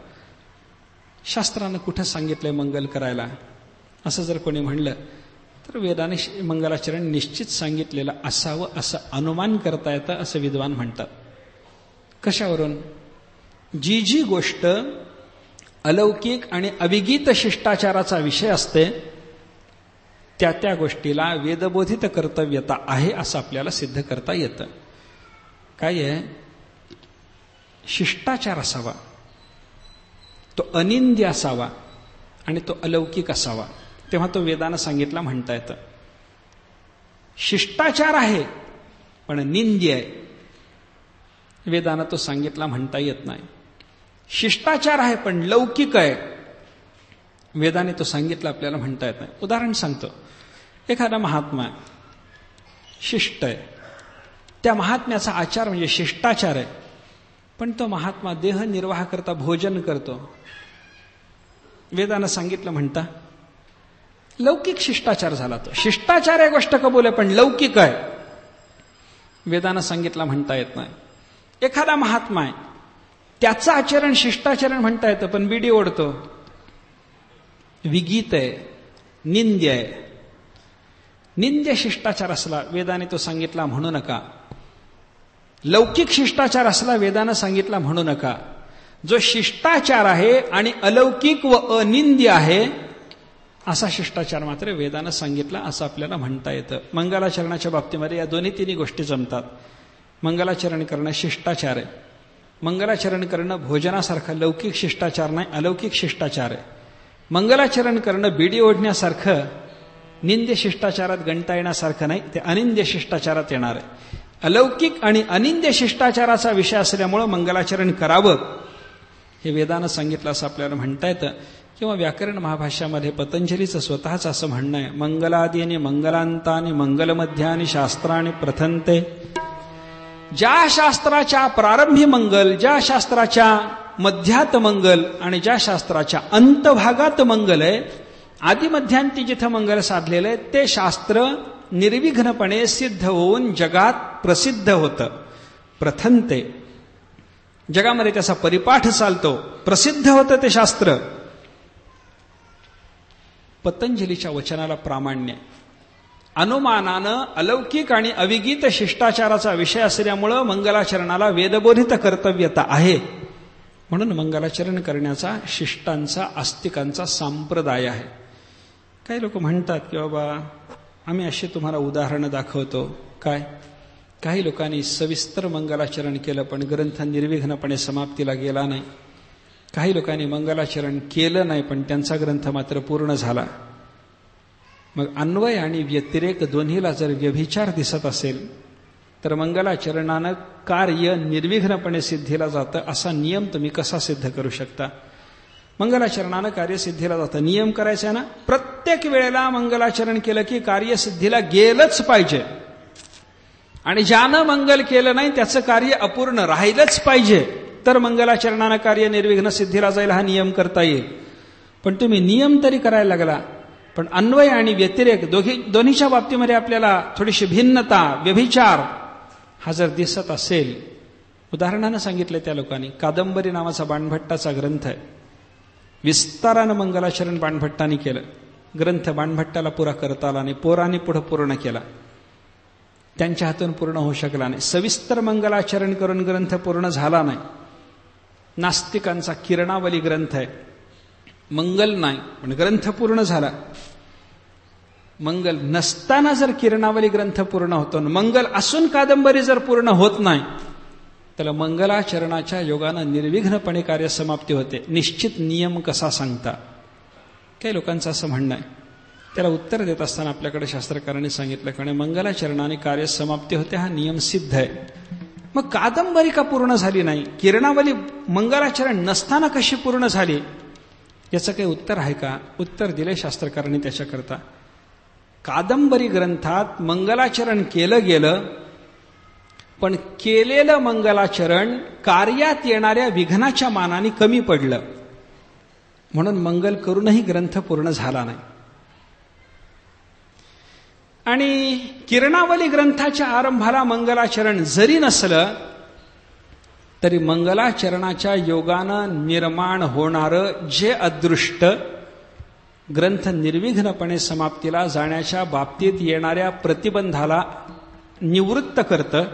शास्त्रानं कुठं सांगितलंय मंगल करायला असं जर कोणी म्हणलं तर वेदाने मंगलाचरण निश्चित सांगितलेलं असावं असं अनुमान करता येतं असं विद्वान म्हणतात. कशावरून? जी जी गोष्ट अलौकिक आणि अविगीत शिष्टाचाराचा विषय असते त्या त्या गोष्टीला वेदबोधित कर्तव्यता आहे असं आपल्याला सिद्ध करता येतं. काय आहे? शिष्टाचार असावा, तो अनिंद्य असावा आणि तो अलौकिक असावा, तेव्हा तो वेदानं सांगितला म्हणता येतं. शिष्टाचार आहे पण निंद्य आहे, वेदानं तो सांगितला म्हणता येत नाही. शिष्टाचार आहे पण लौकिक आहे, वेदाने तो सांगितला आपल्याला म्हणता येत नाही. उदाहरण सांगतो. एखादा महात्मा आहे, शिष्ट आहे, त्या महात्म्याचा आचार म्हणजे शिष्टाचार आहे, पण तो महात्मा देह निर्वाह करता भोजन करतो, वेदानं सांगितलं म्हणता लौकिक शिष्टाचार झाला. तो शिष्टाचार आहे, गोष्ट कबूल आहे, पण लौकिक आहे, वेदानं सांगितलं म्हणता येत नाही. एखादा महात्मा आहे, त्याचं आचरण शिष्टाचरण म्हणता येतं, पण बिडी ओढतो, विगीत आहे, निंद्य आहे. निंद्य शिष्टाचार असला वेदाने तो सांगितला म्हणू नका. लौकिक शिष्टाचार असला वेदानं सांगितला म्हणू नका. जो शिष्टाचार आहे आणि अलौकिक व अनिंद्य आहे असा शिष्टाचार मात्र वेदानं सांगितला असं आपल्याला म्हणता येतं. मंगलाचरणाच्या बाबतीमध्ये या दोन्ही तिन्ही गोष्टी जमतात. मंगलाचरण करणं शिष्टाचार आहे, मंगलाचरण करणं भोजनासारखं लौकिक शिष्टाचार नाही, अलौकिक शिष्टाचार आहे. मंगलाचरण करणं बिडी ओढण्यासारखं निंद्य शिष्टाचारात गणता येण्यासारखं नाही, ते अनिंद्य शिष्टाचारात येणार आहे. अलौकिक आणि अनिंद्य शिष्टाचाराचा विषय असल्यामुळं मंगलाचरण करावं हे वेदानं सांगितलं असं आपल्याला म्हणता येतं. किंवा व्याकरण महाभाष्यामध्ये पतंजलीचं स्वतःच असं म्हणणं आहे, मंगलादीनी मंगलांतानी मंगलमध्यानी शास्त्राणी प्रथंते. ज्या शास्त्राच्या प्रारंभी मंगल, ज्या शास्त्राच्या मध्यात मंगल आणि ज्या शास्त्राच्या अंतभागात मंगल आहे, आदिमध्यांती जिथं मंगल साधलेलं आहे ते शास्त्र निर्विघ्नपणे सिद्ध होऊन जगात प्रसिद्ध होतं. प्रथंते, जगामध्ये त्याचा परिपाठ चालतो, प्रसिद्ध होतं ते शास्त्र. पतंजलीच्या वचनाला प्रामाण्य. अनुमानानं अलौकिक आणि अविगीत शिष्टाचाराचा विषय असल्यामुळं मंगलाचरणाला वेदबोधित कर्तव्यता आहे, म्हणून मंगलाचरण करण्याचा शिष्टांचा आस्तिकांचा संप्रदाय आहे. काही लोक म्हणतात की बाबा आम्ही अशी तुम्हाला उदाहरणं दाखवतो. काय? काही लोकांनी सविस्तर मंगलाचरण केलं पण ग्रंथ निर्विघ्नपणे समाप्तीला गेला नाही. काही लोकांनी मंगलाचरण केलं नाही पण त्यांचा ग्रंथ मात्र पूर्ण झाला. मग अन्वय आणि व्यतिरेक दोन्हीला जर व्यभिचार दिसत असेल तर मंगलाचरणानं कार्य निर्विघ्नपणे सिद्धीला जातं असा नियम तुम्ही कसा सिद्ध करू शकता? मंगलाचरणानं कार्यसिद्धीला जातं, नियम करायचा आहे ना. प्रत्येक वेळेला मंगलाचरण केलं की कार्यसिद्धीला गेलंच पाहिजे, आणि ज्यानं मंगल केलं नाही त्याचं कार्य अपूर्ण राहिलंच पाहिजे, तर मंगलाचरणानं कार्य निर्विघ्न सिद्धीला जाईल हा नियम करता येईल. पण तुम्ही नियम तरी करायला लागला, पण अन्वय आणि व्यतिरेक दोन्हीच्या बाबतीमध्ये आपल्याला थोडीशी भिन्नता, व्यभिचार हा जर दिसत असेल. उदाहरणानं सांगितलं त्या लोकांनी, कादंबरी नावाचा बाणभट्टाचा ग्रंथ आहे, विस्तारानं मंगलाचरण बाणभट्टाने केलं. ग्रंथ बाणभट्टाला पुरा करता आला नाही, पोराने पुढं पूर्ण केला, त्यांच्या हातून पूर्ण होऊ शकला नाही. सविस्तर मंगलाचरण करून ग्रंथ पूर्ण झाला नाही. नास्तिकांचा किरणावली ग्रंथ आहे, मंगल नाही पण ग्रंथ पूर्ण झाला. मंगल नसताना जर किरणावली ग्रंथ पूर्ण होतो, मंगल असून कादंबरी जर पूर्ण होत नाही, त्याला मंगलाचरणाच्या योगानं निर्विघ्नपणे कार्यसमाप्ती होते. निश्चित नियम कसा सांगता? काही लोकांचं असं म्हणणं आहे त्याला उत्तर देत असताना आपल्याकडे शास्त्रकारांनी सांगितलं की मंगलाचरणाने कार्य समाप्ती होते, हा नियम सिद्ध आहे. मग कादंबरी का पूर्ण झाली नाही? किरणावली मंगलाचरण नसताना कशी पूर्ण झाली? याचं काही उत्तर आहे का? उत्तर दिले शास्त्रकारांनी त्याच्याकरता. कादंबरी ग्रंथात मंगलाचरण केलं गेलं, पण केलेलं मंगलाचरण कार्यात येणाऱ्या विघ्नाच्या मानाने कमी पडलं, म्हणून मंगल करूनही ग्रंथ पूर्ण झाला नाही. आणि किरणावली ग्रंथाच्या आरंभाला मंगलाचरण जरी नसलं तरी मंगलाचरणाच्या योगानं निर्माण होणारं जे अदृष्ट ग्रंथ निर्विघ्नपणे समाप्तीला जाण्याच्या बाबतीत येणाऱ्या प्रतिबंधाला निवृत्त करतं,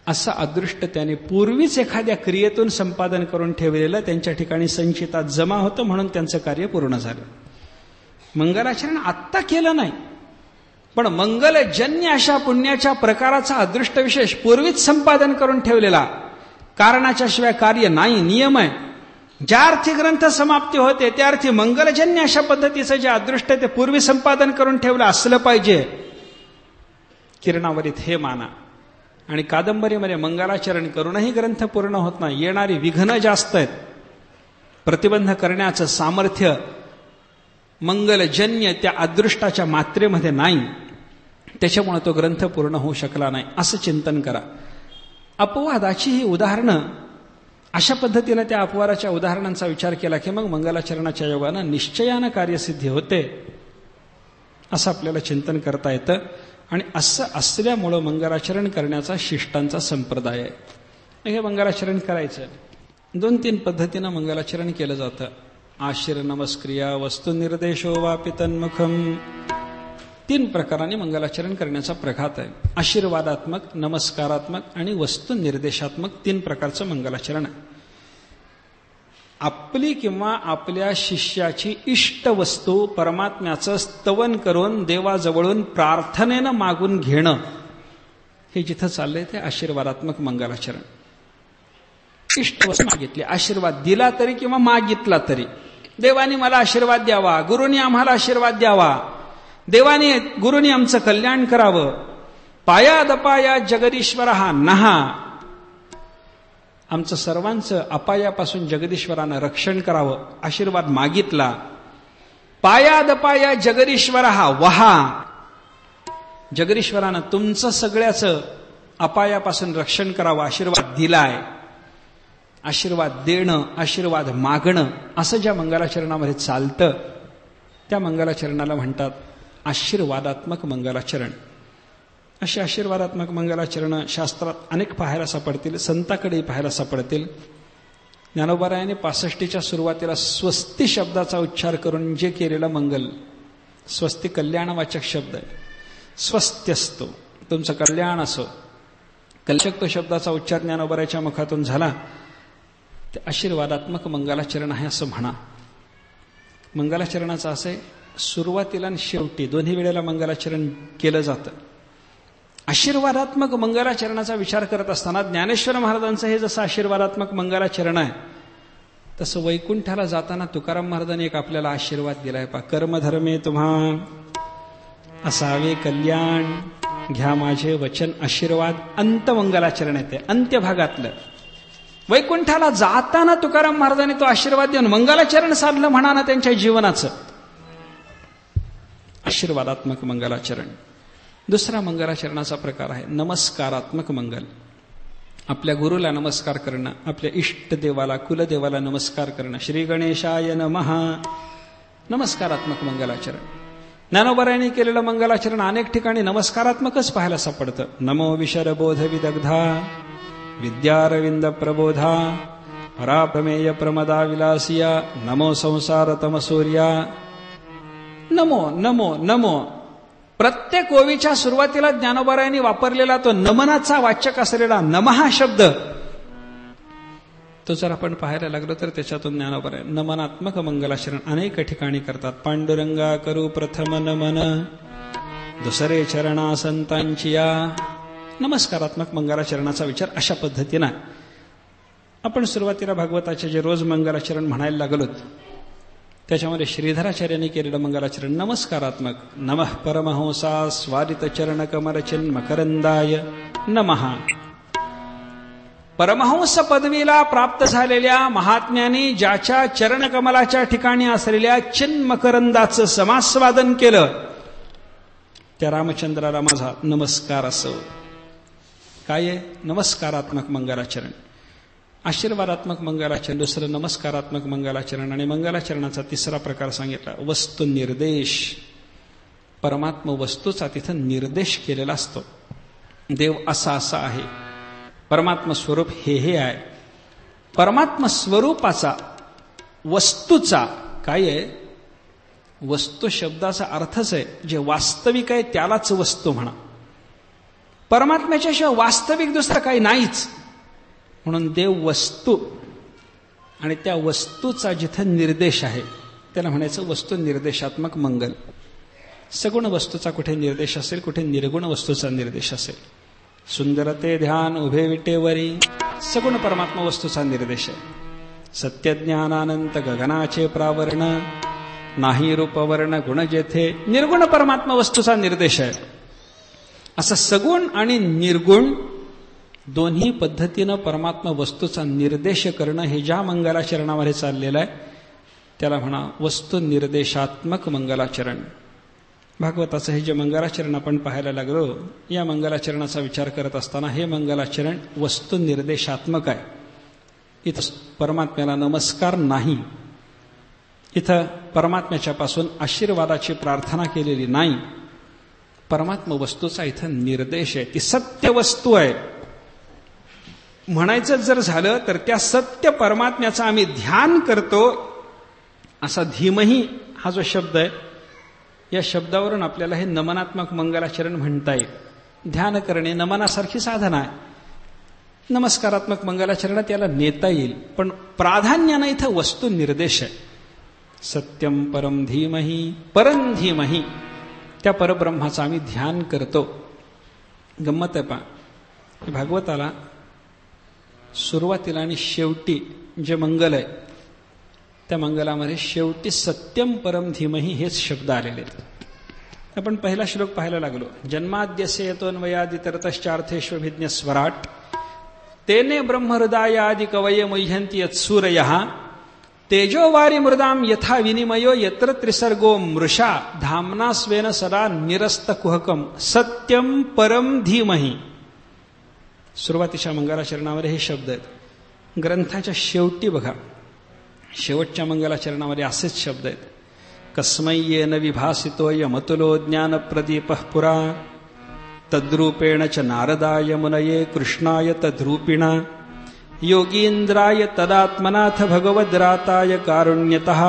असं अदृष्ट त्याने पूर्वीच एखाद्या क्रियेतून संपादन करून ठेवलेलं त्यांच्या ठिकाणी संचितात जमा होतं, म्हणून त्यांचं कार्य पूर्ण झालं. मंगलाचरण आत्ता केलं नाही, पण मंगलजन्य अशा पुण्याच्या प्रकाराचा अदृष्ट विशेष पूर्वीच संपादन करून ठेवलेला, कारणाच्या शिवाय कार्य नाही, नियम आहे. ज्या अर्थी ग्रंथ समाप्ती होते त्या अर्थी मंगलजन्य अशा पद्धतीचं जे अदृष्ट ते पूर्वी संपादन करून ठेवलं असलं पाहिजे. किरणावलीत हे माना. आणि कादंबरीमध्ये मंगलाचरण करूनही ग्रंथ पूर्ण होत नाही, येणारी विघ्न जास्त आहेत, प्रतिबंध करण्याचं सामर्थ्य मंगलजन्य त्या अदृष्टाच्या मात्रेमध्ये नाही, त्याच्यामुळे तो ग्रंथ पूर्ण होऊ शकला नाही, असं चिंतन करा. अपवादाची ही उदाहरणं, अशा पद्धतीनं त्या अपवादाच्या उदाहरणांचा विचार केला की मग मंगलाचरणाच्या योगानं निश्चयानं कार्यसिद्धी होते, असं आपल्याला चिंतन करता येतं. आणि असं असल्यामुळं मंगलाचरण करण्याचा शिष्टांचा संप्रदाय आहे. हे मंगलाचरण करायचं 2-3 पद्धतीनं मंगलाचरण केलं जातं. आशीर नमस्क्रिया वस्तुनिर्देशो वापि तन्मुखम, 3 प्रकाराने मंगलाचरण करण्याचा प्रघात आहे. आशीर्वादात्मक, नमस्कारात्मक आणि वस्तुनिर्देशात्मक 3 प्रकारचं मंगलाचरण आहे. आपली किंवा आपल्या शिष्याची इष्ट वस्तू परमात्म्याचं स्तवन करून देवाजवळून प्रार्थनेनं मागून घेणं, हे जिथं चाललंय ते आशीर्वादात्मक मंगलाचरण. इष्ट वस्तू मागितली, आशीर्वाद दिला तरी किंवा मागितला तरी, देवाने मला आशीर्वाद द्यावा, गुरुनी आम्हाला आशीर्वाद द्यावा, देवाने गुरुनी आमचं कल्याण करावं, पायादपाया जगदीश्वर हा नहा, आमचं सर्वांचं अपायापासून जगदीश्वरानं रक्षण करावं, आशीर्वाद मागितला. पायादपाया जगदीश्वर हा वहा, जगदीश्वरानं तुमचं सगळ्याचं अपायापासून रक्षण करावं, आशीर्वाद दिलाय. आशीर्वाद देणं, आशीर्वाद मागणं, असं ज्या मंगलाचरणामध्ये चालतं त्या मंगलाचरणाला म्हणतात आशीर्वादात्मक मंगलाचरण. अशी आशीर्वादात्मक मंगलाचरणं शास्त्रात अनेक पाहायला सापडतील, संताकडेही पाहायला सापडतील. ज्ञानोबारायाने 65च्या सुरुवातीला स्वस्ती शब्दाचा उच्चार करून जे केलेलं मंगल, स्वस्ती कल्याणवाचक शब्द आहे, स्वस्त्यस्तो, तुमचं कल्याण असो, कल्याणक तो शब्दाचा उच्चार ज्ञानोबारायाच्या मुखातून झाला, ते आशीर्वादात्मक मंगलाचरण आहे असं म्हणा. मंगलाचरणाचं असं आहे, सुरुवातीला आणि शेवटी दोन्ही वेळेला मंगलाचरण केलं जातं. आशीर्वादात्मक मंगलाचरणाचा विचार करत असताना ज्ञानेश्वर महाराजांचं हे जसं आशीर्वादात्मक मंगलाचरण आहे, तसं वैकुंठाला जाताना तुकाराम महाराजांनी एक आपल्याला आशीर्वाद दिलाय पा, कर्मधर्मे तुम्हा असावे कल्याण, घ्या माझे वचन आशीर्वाद. अंतमंगलाचरण येते, अंत्यभागातलं. वैकुंठाला जाताना तुकाराम महाराजांनी तो आशीर्वाद देऊन मंगलाचरण साधलं म्हणा ना त्यांच्या जीवनाचं. आशीर्वादात्मक मंगलाचरण. दुसरा मंगलाचरणाचा प्रकार आहे नमस्कारात्मक मंगल. आपल्या गुरुला नमस्कार करणं, आपल्या इष्टदेवाला, कुलदेवाला नमस्कार करणं. श्री गणेशाय नमः, नमस्कारात्मक मंगलाचरण. ज्ञानोबारायांनी केलेलं मंगलाचरण अनेक ठिकाणी नमस्कारात्मकच पाहायला सापडतं. नमो विशरबोध विदग्धा विद्यारविंद प्रबोधा पराप्रमेय प्रमदा विलासिया नमो संसार तमसूर्या. नमो नमो नमो. प्रत्येक ओवीच्या सुरुवातीला ज्ञानोबारायांनी वापरलेला तो नमनाचा वाचक असलेला नमः शब्द, तो जर आपण पाहायला लागलो तर त्याच्यातून ज्ञानोबाराय नमनात्मक मंगलाचरण अनेक ठिकाणी करतात. पांडुरंगा करू प्रथम नमन, दुसरे चरणा संतांचिया. नमस्कारात्मक मंगलाचरणाचा विचार अशा त्याच्यामध्ये श्रीधराचार्यांनी केलेलं मंगलाचरण नमस्कारात्मक. नमः परमहंसा स्वादित चरण कमल चिन्मकरंदाय नमः. परमहंस पदवीला प्राप्त झालेल्या महात्म्यांनी ज्याच्या चरणकमलाच्या ठिकाणी असलेल्या चिन्मकरंदाचं समास्वादन केलं त्या रामचंद्राला माझा नमस्कार असो. काय आहे? नमस्कारात्मक मंगलाचरण. आशीर्वादात्मक मंगलाचरण दुसरं, नमस्कारात्मक मंगलाचरण. आणि मंगलाचरणाचा तिसरा प्रकार सांगितला वस्तू निर्देश. परमात्मा वस्तूचा तिथं निर्देश केलेला असतो. देव असा असा आहे, परमात्मा स्वरूप हे आहे. परमात्मा स्वरूपाचा वस्तूचा काय आहे? वस्तू शब्दाचा अर्थच आहे जे वास्तविक आहे त्यालाच वस्तू म्हणा. परमात्म्याच्या शिवाय वास्तविक दुसरं काही नाहीच. म्हणून देव वस्तू आणि त्या वस्तूचा जिथं निर्देश आहे त्याला म्हणायचं वस्तू निर्देशात्मक मंगल. सगुण वस्तूचा कुठे निर्देश असेल, कुठे निर्गुण वस्तूचा निर्देश असेल. सुंदरते ध्यान उभे विटेवरी सगुण परमात्मा वस्तूचा निर्देश आहे. सत्यज्ञानानंत गगनाचे प्रावरण नाही रूपवर्ण गुण जेथे निर्गुण परमात्मा वस्तूचा निर्देश आहे. असं सगुण आणि निर्गुण दोन्ही पद्धतीनं परमात्मा वस्तूचा निर्देश करणं हे ज्या मंगलाचरणामध्ये चाललेलं आहे त्याला म्हणा वस्तू निर्देशात्मक मंगलाचरण. भागवताचं हे जे मंगलाचरण आपण पाहायला लागलो, या मंगलाचरणाचा विचार करत असताना हे मंगलाचरण वस्तू निर्देशात्मक आहे. इथं परमात्म्याला नमस्कार नाही, इथं परमात्म्याच्या पासून आशीर्वादाची प्रार्थना केलेली नाही. परमात्मा वस्तूचा इथं निर्देश आहे. ती सत्य वस्तू आहे. म्हणायचं जर झालं तर त्या सत्य परमात्म्याचं आम्ही ध्यान करतो. असा धीमही हा जो शब्द आहे, या शब्दावरून आपल्याला हे नमनात्मक मंगलाचरण म्हणता येईल. ध्यान करणे नमनासारखी साधना आहे. नमस्कारात्मक मंगलाचरणात याला नेता येईल, पण प्राधान्यानं इथं वस्तू निर्देश आहे. सत्यम परम धीमही परम धीमही, त्या परब्रह्माचं आम्ही ध्यान करतो. गंमत आहे पहा, भागवताला सुरुवातीला आणि शेवटी जे मंगल आहे त्या मंगलामध्ये शेवटी सत्यम परम धीमही हेच शब्द आलेले आहेत. आपण पहिला श्लोक पाहायला लागलो. जन्माद्यस्य यतोन्वयादितरतश्चार्थेष्वभिज्ञ स्वराट तेने ब्रह्महृदायादि कवये मुह्यन्ति यत्सूरयः तेजोवारी मृदाम यथा विनिमयो यत्र त्रिसर्गो मृषा धामना स्वेन सदा निरस्त कुहकम सत्यम परम धीमहि. सुरुवातीच्या मंगलाचरणामध्ये हे शब्द आहेत. ग्रंथाच्या शेवटी बघा, शेवटच्या मंगलाचरणामध्ये असेच शब्द आहेत. कस्मै येन विभासितोय मतुलो ज्ञानप्रदीपः पुरा तद्रूपेण च नारदाय मुनये कृष्णाय तद्रूपिणा योगीन्द्राय तदात्मनाथ भगवद्राताय कारुण्यतः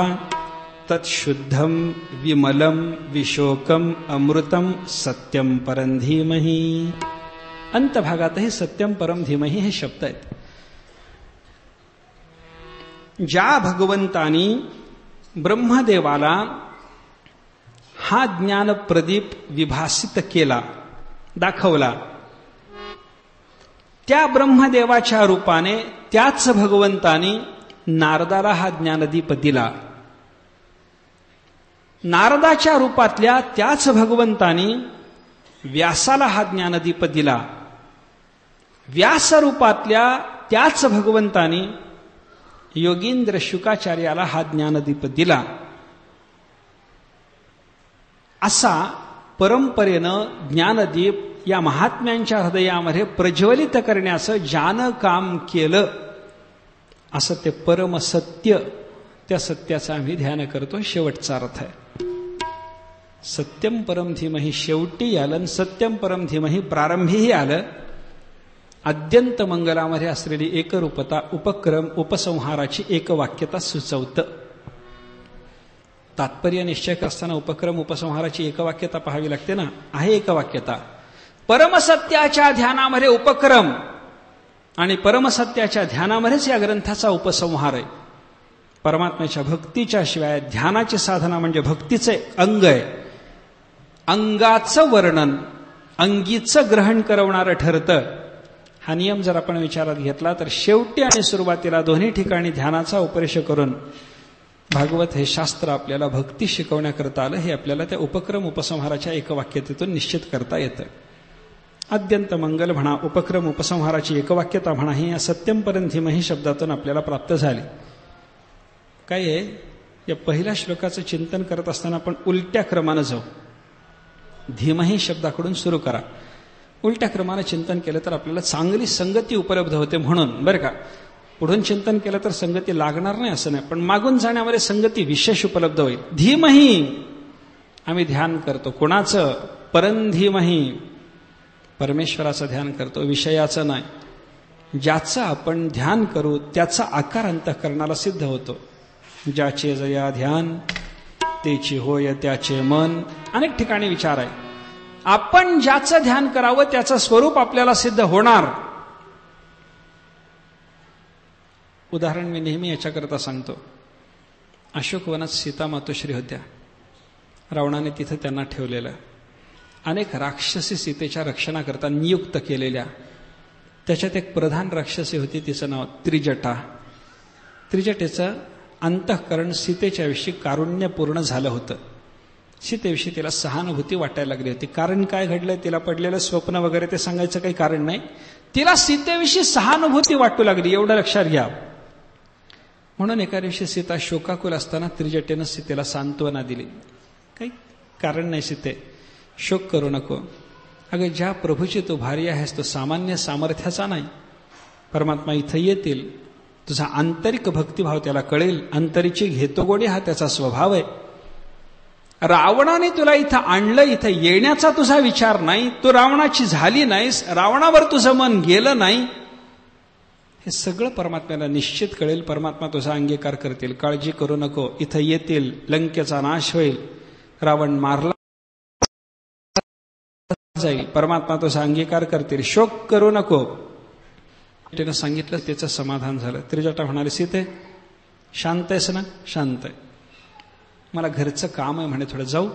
तत्शुद्धं विमलं विशोकम अमृतं सत्यम परम धीमहि. अंतभागातही सत्यम परम धीमहि हे शब्द आहेत. ज्या भगवंतानी ब्रह्मदेवाला हा ज्ञानप्रदीप विभासित केला, दाखवला, त्या ब्रह्मदेवाच्या रूपाने त्याच भगवंतानी नारदाला हा ज्ञानदीप दिला. नारदाच्या रूपातल्या त्याच भगवंतानी व्यासाला हा ज्ञानदीप दिला. व्यास रूपातल्या त्याच भगवंतानी योगींद्र शुकाचार्याला हा ज्ञानदीप दिला. असा परंपरेनं ज्ञानदीप या महात्म्यांच्या हृदयामध्ये प्रज्वलित करण्याचं ज्यानं काम केलं, असं ते परमसत्य, त्या सत्याचं आम्ही ध्यान करतो. शेवटचा अर्थ आहे सत्यम परम धीमहि शेवटी आलं, सत्यम परम धीमहि प्रारंभीही आलं. अद्यंत मंगलामध्ये असलेली एकरूपता, उपक्रम, उपसंहाराची एकवाक्यता सुचवतं. तात्पर्य निश्चय असताना उपक्रम उपसंहाराची एकवाक्यता पाहावी लागते ना. आहे एकवाक्यता. परमसत्याच्या ध्यानामध्ये उपक्रम आणि परमसत्याच्या ध्यानामध्येच या ग्रंथाचा उपसंहार आहे. परमात्म्याच्या भक्तीच्या शिवाय ध्यानाची साधना म्हणजे भक्तीचे अंग आहे. अंगाचं वर्णन अंगीचं ग्रहण करवणारं ठरतं. हा नियम जर आपण विचारात घेतला तर शेवटी आणि सुरुवातीला दोन्ही ठिकाणी ध्यानाचा उपदेश करून भागवत हे शास्त्र आपल्याला भक्ती शिकवण्याकरता आलं, हे आपल्याला त्या उपक्रम उपसंहाराच्या एकवाक्यतेतून निश्चित करता येतं. अत्यंत मंगल म्हणा, उपक्रम उपसंहाराची एकवाक्यता म्हणा, ही या सत्यमपरं धीमहि शब्दातून आपल्याला प्राप्त झाली. काय आहे, या पहिल्या श्लोकाचं चिंतन करत असताना आपण उलट्या क्रमानं जाऊ. धीमहि शब्दाकडून सुरू करा. उलट्या क्रमानं चिंतन केलं तर आपल्याला चांगली संगती उपलब्ध होते म्हणून, बरं का. पुढून चिंतन केलं तर संगती लागणार नाही असं नाही, पण मागून जाण्यामध्ये संगती विशेष उपलब्ध होईल. धीमहि आम्ही ध्यान करतो. कोणाचं? परं धीमहि, परमेश्वराचं ध्यान करतो, विषयाचं नाही. ज्याचं आपण ध्यान करू त्याचा आकार अंतःकरणाला सिद्ध होतो. ज्याचे जया ध्यान तेची होय त्याचे मन. अनेक ठिकाणी विचार आहे. आपण ज्याचं ध्यान करावं त्याचं स्वरूप आपल्याला सिद्ध होणार. उदाहरण मी नेहमी याच्याकरता सांगतो. अशोकवनात सीता मातोश्री होत्या. रावणाने तिथं त्यांना ठेवलेलं. अनेक राक्षसी सीतेच्या रक्षणाकरता नियुक्त केलेल्या. त्याच्यात एक प्रधान राक्षसी होती, तिचं नाव त्रिजटा. त्रिजटेचं अंतःकरण सीतेच्या विषयी कारुण्यपूर्ण झालं होतं. सीतेविषयी तिला सहानुभूती वाटायला लागली होती. कारण काय घडलं, तिला पडलेलं स्वप्न वगैरे ते सांगायचं काही कारण नाही. तिला सीतेविषयी सहानुभूती वाटू लागली, एवढं लक्षात घ्या. म्हणून एका दिवशी सीता शोकाकुल असताना त्रिजटेनं सीतेला सांत्वना दिली. काही कारण नाही सीते, शोक करू नको. अगं, ज्या प्रभूची तू भार्या आहेस तो सामान्य सामर्थ्याचा नाही. परमात्मा इथं येतील, तुझा आंतरिक भक्तिभाव त्याला कळेल. अंतरीची घेतो गोडी हा त्याचा स्वभाव आहे. रावणाने तुला इथं आणलं, इथं येण्याचा तुझा विचार नाही. तू रावणाची झाली नाहीस, रावणावर तुझं मन गेलं नाही. हे सगळं परमात्म्याला निश्चित कळेल. परमात्मा तुझा अंगीकार करतील. काळजी करू नको, इथं येतील, लंकेचा नाश होईल, रावण मारला जाईल, परमात्मा तुझा अंगीकार करतील, शोक करू नको. त्यानं सांगितलं, त्याचं समाधान झालं. त्रिजटा म्हणाली, सीते शांत आहेस ना? शांत आहे. मला घरचं काम आहे म्हणे, थोडं जाऊ.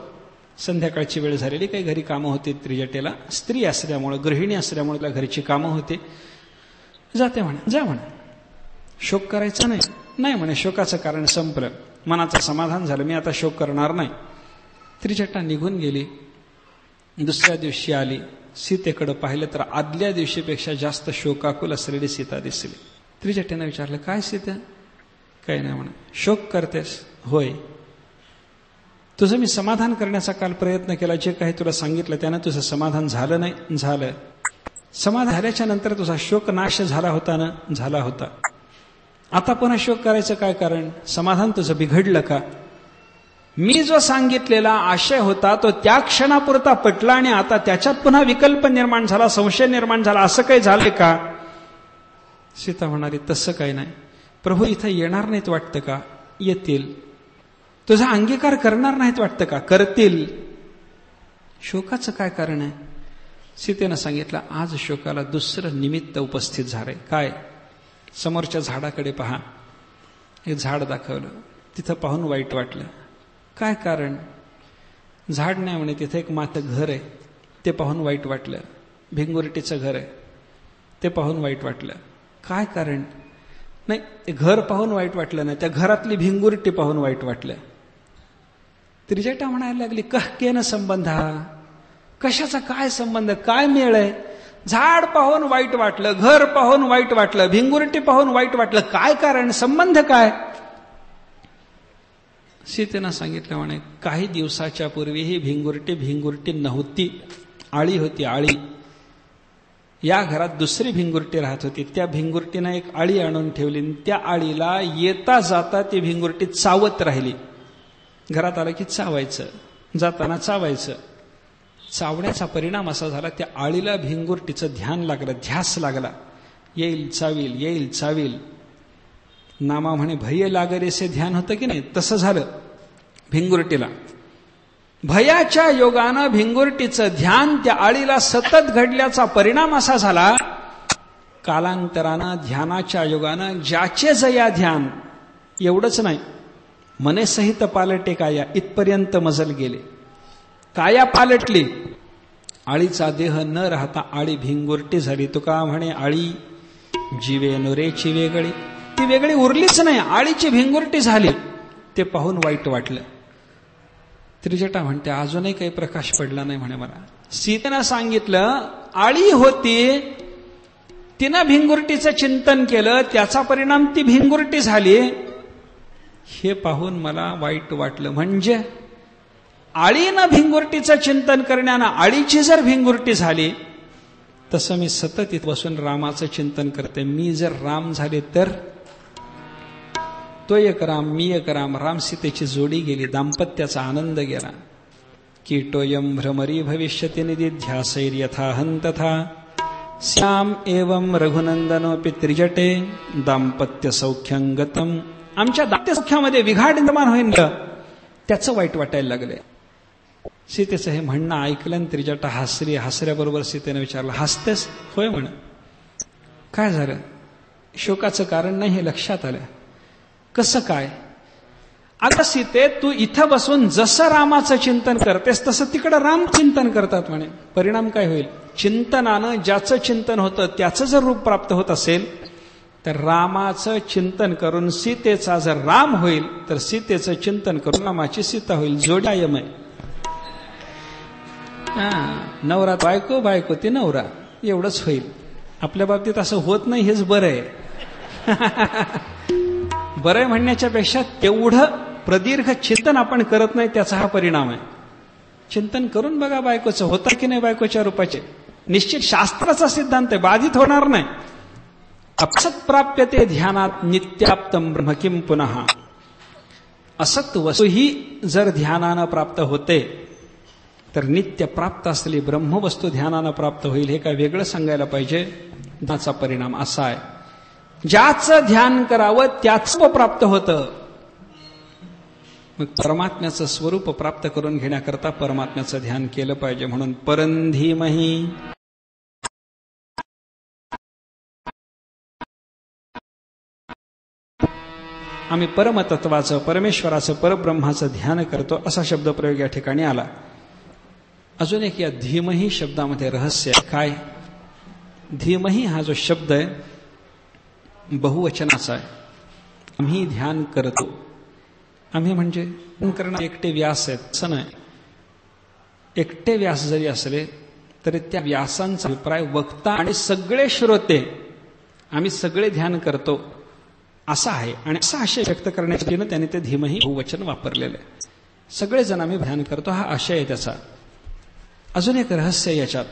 संध्याकाळची वेळ झालेली, काही घरी कामं होती त्रिजटेला. स्त्री असल्यामुळं, गृहिणी असल्यामुळे तिला घरची कामं होती. जाते म्हणे. जा म्हणे, शोक करायचा नाही. नाही म्हणे, शोकाचं कारण संपलं, मनाचं समाधान झालं, मी आता शोक करणार नाही. त्रिजटा निघून गेली. दुसऱ्या दिवशी आली. सीतेकडे पाहिलं तर आदल्या दिवशीपेक्षा जास्त शोकाकुल असलेली सीता दिसली. त्रिजटेनं विचारलं, काय सीता? काही नाही म्हणे. शोक करतेस? होय. तुझं मी समाधान करण्याचा काल प्रयत्न केला. जे काही तुला सांगितलं त्यानं तुझं समाधान झालं नाही? झालं. समाधान झाल्याच्या नंतर तुझा शोक नाश झाला होता ना? झाला होता. आता पुन्हा शोक करायचं काय कारण? समाधान तुझं बिघडलं का? मी जो सांगितलेला आशय होता तो त्या क्षणापुरता पटला आणि आता त्याच्यात पुन्हा विकल्प निर्माण झाला, संशय निर्माण झाला, असं काही झालंय का? सीता म्हणाली, तसं काही नाही. प्रभू इथं येणार नाहीत वाटतं का? येतील. तुझा अंगीकार करणार नाहीत वाटतं का? करतील. शोकाचं काय कारण आहे? सीतेनं सांगितलं, आज शोकाला दुसरं निमित्त उपस्थित झालंय. काय? समोरच्या झाडाकडे पहा. एक झाड दाखवलं, तिथं पाहून वाईट वाटलं. काय कारण? झाड नाही म्हणे, तिथे एक मातं घर आहे, ते पाहून वाईट वाटलं. भिंगुरटीचं घर आहे, ते पाहून वाईट वाटलं. काय कारण? नाही, ते घर पाहून वाईट वाटलं नाही, त्या घरातली भिंगुरटी पाहून वाईट वाटलं. त्रिजटा म्हणायला लागली, कहकेन संबंध हा? कशाचा काय संबंध? काय मेळ आहे? झाड पाहून वाईट वाटलं, घर पाहून वाईट वाटलं, भिंगुरटी पाहून वाईट वाटलं, काय कारण? संबंध काय? सीतेनं सांगितलं म्हणे, काही दिवसाच्या पूर्वी ही भिंगुरटी नव्हती, आळी होती, आळी. या घरात दुसरी भिंगुरटी राहत होती. त्या भिंगुरटीनं एक आळी आणून ठेवली. त्या आळीला येता जाता ती भिंगुरटी चावत राहिली. घरात आलं की चावायचं, जाताना चावायचं. चावण्याचा परिणाम असा झाला, त्या आळीला भिंगुरटीचं ध्यान लागलं, ध्यास लागला. येईल चावील, येईल चावील. नामा म्हणे, भय लागरेसे ध्यान होतं की नाही, तसं झालं भिंगुरटीला. भयाच्या योगानं भिंगुरटीचं ध्यान त्या आळीला सतत घडल्याचा परिणाम असा झाला, कालांतरानं ध्यानाच्या योगानं ज्याचे जया ध्यान, एवढंच नाही, मने सहित पालटे काया, इथपर्यंत मजल गेले. काया पालटली, आळीचा देह न राहता आळी भिंगुरटी झाली. तुका म्हणे, आळी जीवे नुरेची वेगळी, ती वेगळी उरलीच नाही, आळीची भिंगुरटी झाली. ते पाहून वाईट वाटलं. त्रिजटा म्हणते अजूनही काही प्रकाश पडला नाही म्हणे मला. सीतेनं सांगितलं आळी होती, तिनं भिंगुरटीचं चिंतन केलं, त्याचा परिणाम ती भिंगुरटी झाली. हे पाहून मला वाईट वाटलं. म्हणजे आळीनं भिंगुरटीचं चिंतन करण्यानं आळीची जर भिंगुरटी झाली, तसं मी सतत इथं बसून रामाचं चिंतन करते. मी जर राम झाले तर तो एक राम, मी एक राम, राम सीतेची जोडी गेली, दाम्पत्याचा आनंद गेला. कीटोयम भ्रमरी भविष्यति निधी ध्यासैर्यथाहं तथा श्याम एवं रघुनंदनोपि त्रिजटे दाम्पत्य सौख्यं गतम. आमच्या दाम्पत्य सौख्यामध्ये विघाड निर्माण होईल, त्याचं वाईट वाटायला लागले. सीतेचं हे म्हणणं ऐकलं आणि त्रिजटा हसली. हसऱ्याबरोबर सीतेने विचारलं हसतेस? होय म्हण. काय झालं? शोकाचं कारण नाही हे लक्षात आलं. कसं काय? आता सीते तू इथं बसून जसं रामाचं चिंतन करतेस तसं तिकडं राम चिंतन करतात म्हणे. परिणाम काय होईल? चिंतनानं ज्याचं चिंतन होतं त्याचं जर रूप प्राप्त होत असेल तर रामाचं चिंतन करून सीतेचा जर राम होईल तर सीतेचं चिंतन करून रामाची सीता होईल. जोडी कायम आहे. नवरा बायको, बायको ती नवरा, एवढंच होईल. आपल्या बाबतीत असं होत नाही, हेच बरं आहे. बरं आहे म्हणण्याच्या पेक्षा तेवढं प्रदीर्घ चिंतन आपण करत नाही, त्याचा हा परिणाम आहे. चिंतन करून बघा बायकोचं होतं की नाही बायकोच्या रूपाचे. निश्चित शास्त्राचा सिद्धांत आहे, बाधित होणार नाही. अपसत प्राप्यते ध्यानात नित्याप्तम ब्रह्म किम पुनः. असत वस्तूही जर ध्यानानं प्राप्त होते तर नित्य प्राप्त असलेली ब्रह्मवस्तू ध्यानानं प्राप्त होईल. हे काय वेगळं सांगायला पाहिजे? त्याचा परिणाम असा आहे, ज्याचं ध्यान करावं त्याच प्राप्त होतं. मग परमात्म्याचं स्वरूप प्राप्त करून घेण्याकरता परमात्म्याचं ध्यान केलं पाहिजे. म्हणून परंधीमही आम्ही परमतत्वाचं, परमेश्वराचं, परब्रह्माचं ध्यान करतो, असा शब्दप्रयोग या ठिकाणी आला. अजून एक या धीमही शब्दामध्ये रहस्य आहे. काय? धीमही हा जो शब्द आहे बहुवचनाचा आहे. आम्ही ध्यान करतो. आम्ही म्हणजे करणं एकटे व्यास आहेत असं नाही. एकटे व्यास जरी असले तरी त्या व्यासांचा अभिप्राय वक्ता आणि सगळे श्रोते आम्ही सगळे ध्यान करतो असा आहे. आणि असा आशय व्यक्त करण्यासाठी त्यांनी ते धीमही बहुवचन वापरलेलं आहे. सगळेजण आम्ही ध्यान करतो हा आशय आहे त्याचा. अजून एक रहस्य याच्यात,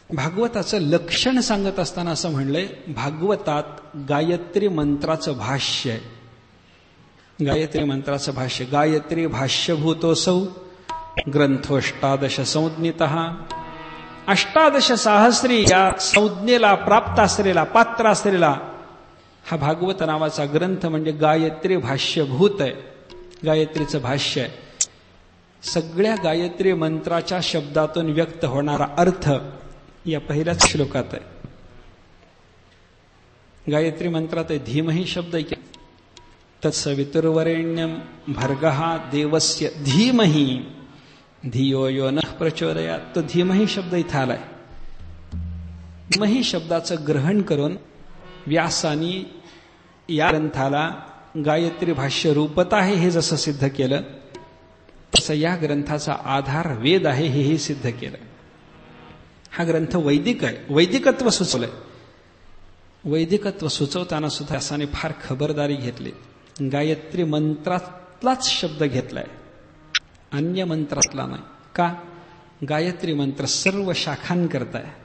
भागवताचं लक्षण सांगत असताना असं म्हणलंय, भागवतात गायत्री मंत्राचं भाष्य आहे. गायत्री मंत्राचं भाष्य, गायत्री भाष्यभूतोसौ ग्रंथोष्टादश संज्ञितः. 18 सहस्री या संज्ञेला प्राप्त असलेला, पात्र असलेला हा भागवत नावाचा ग्रंथ म्हणजे गायत्री भाष्यभूत आहे. गायत्रीचं भाष्य आहे. सगळ्या गायत्री मंत्राच्या शब्दातून व्यक्त होणारा अर्थ या पहिल्याच श्लोकात आहे. गायत्री मंत्रात आहे धीमही शब्द आहे. तत्सवितुर्वरेण्यम भर्गः देवस्य धीमहि धियो यो नः प्रचोदयात्. तो धीमही शब्द इथं आलाय. धीमही शब्दाचं ग्रहण करून व्यासानी या ग्रंथाला गायत्री भाष्य रूपत आहे हे जसं सिद्ध केलं, तसं या ग्रंथाचा आधार वेद आहे हेही सिद्ध केलं. हा ग्रंथ वैदिक आहे, वैदिकत्व सुचवलंय. वैदिकत्व सुचवताना सुद्धा व्यासाने फार खबरदारी घेतली. गायत्री मंत्रातलाच शब्द घेतलाय, अन्य मंत्रातला नाही. का? गायत्री मंत्र सर्व शाखांकरता आहे.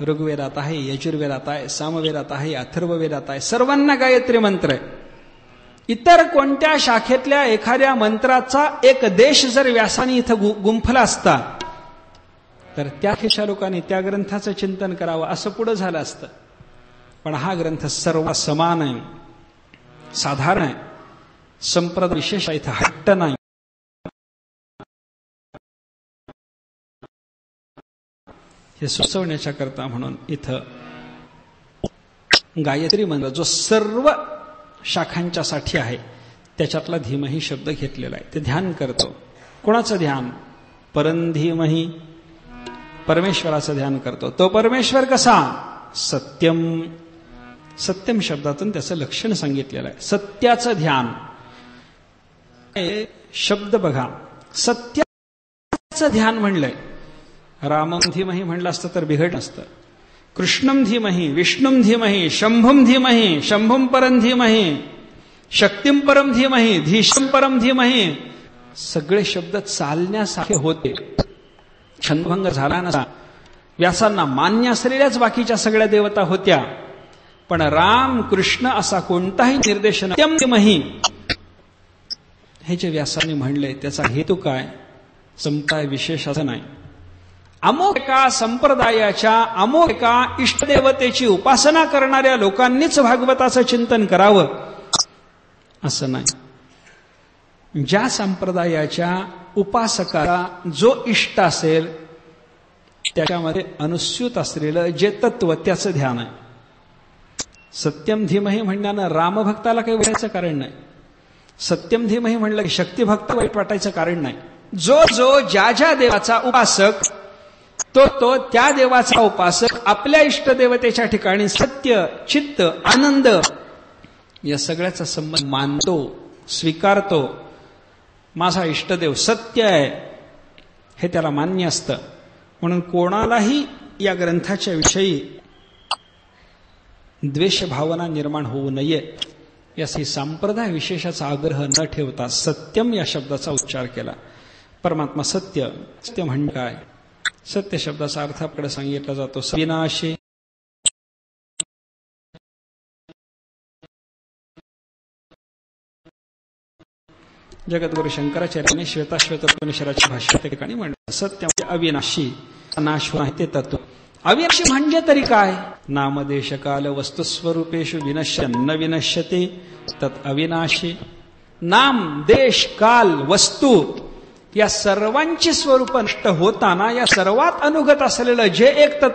ऋग्वेदात आहे, यजुर्वेदात आहे, सामवेदात आहे, अथर्ववेदात आहे, सर्वांना गायत्री मंत्र आहे. इतर कोणत्या शाखेतल्या एखाद्या मंत्राचा एक देश जर व्यासाने इथं गुंफला असता तर त्या खेशा लोकांनी त्या ग्रंथाचं चिंतन करावं असं पुढं झालं असतं. पण हा ग्रंथ सर्व समान आहे, साधारण आहे, संप्रदाय विशेष इथं हट्ट नाही. हे सुचवण्याच्या करता म्हणून इथं गायत्री मंत्र जो सर्व शाखांच्या साठी आहे त्याच्यातला धीमही शब्द घेतलेला आहे. ते ध्यान करतो. कोणाचं ध्यान? परंधीमही, परमेश्वराचं ध्यान करतो. तो परमेश्वर कसा? सत्यम. सत्यम शब्दातून त्याचं लक्षण सांगितलेलं आहे. सत्याचं ध्यान, शब्द बघा, सत्याचं ध्यान म्हणलंय. रामम धीमहि म्हणलं असतं तर बिघड नसतं. कृष्णम धीमहि, विष्णुम धीमहि, शंभुम धीमहि, शंभुम परम धीमहि, शक्तिम परम धीमहि, धीशम परम धीमहि, सगळे शब्द चालण्यासारखे होते. छंदभंग झाला नसा. व्यासांना मान्य असलेल्याच बाकीच्या सगळ्या देवता होत्या, पण राम कृष्ण असा कोणताही निर्देश धीमहि हे जे व्यासांनी म्हणले त्याचा हेतू काय? संप्रदाय विशेष असं नाही. अमोक एका संप्रदायाच्या अमोक एका इष्टदेवतेची उपासना करणाऱ्या लोकांनीच भागवताचं चिंतन करावं असं नाही. ज्या संप्रदायाच्या उपासकाला जो इष्ट असेल त्याच्यामध्ये अनुस्यूत असलेलं जे तत्व त्याचं ध्यान आहे. सत्यम धीमहि म्हणण्यानं रामभक्ताला काही वाटायचं कारण नाही. सत्यम धीमहि म्हणलं की शक्तिभक्त वाईट वाटायचं कारण नाही. जो जो ज्या ज्या देवाचा उपासक तो त्या देवाचा उपासक आपल्या इष्टदेवतेच्या ठिकाणी सत्य, चित्त, आनंद या सगळ्याचा संबंध मानतो, स्वीकारतो. माझा इष्टदेव सत्य आहे हे त्याला मान्य असतं. म्हणून कोणालाही या ग्रंथाच्या विषयी द्वेष भावना निर्माण होऊ नये यासाठी संप्रदाय विशेषाचा आग्रह न ठेवता सत्यम या शब्दाचा उच्चार केला. परमात्मा सत्य. सत्य म्हणजे काय? सत्य शब्दाचा अर्थ आपल्याकडे सांगितला जातो विनाशी. जगद्गुरु शंकराचार्यांनी श्वेताश्वेतोपनिषदाच्या भाष्यात त्या ठिकाणी म्हणलं सत्य म्हणजे अविनाशी, नाश होणार ते तत्व. अविनाशी म्हणजे तरी काय? नामदेश काल वस्तुस्वरूपेषु विनश्यन्न विनश्यते तत् अविनाशी. नाम, देश, काल, वस्तू या सर्वांची स्वरूप नष्ट होताना या सर्वात अनुगत असलेलं जे एक तत्व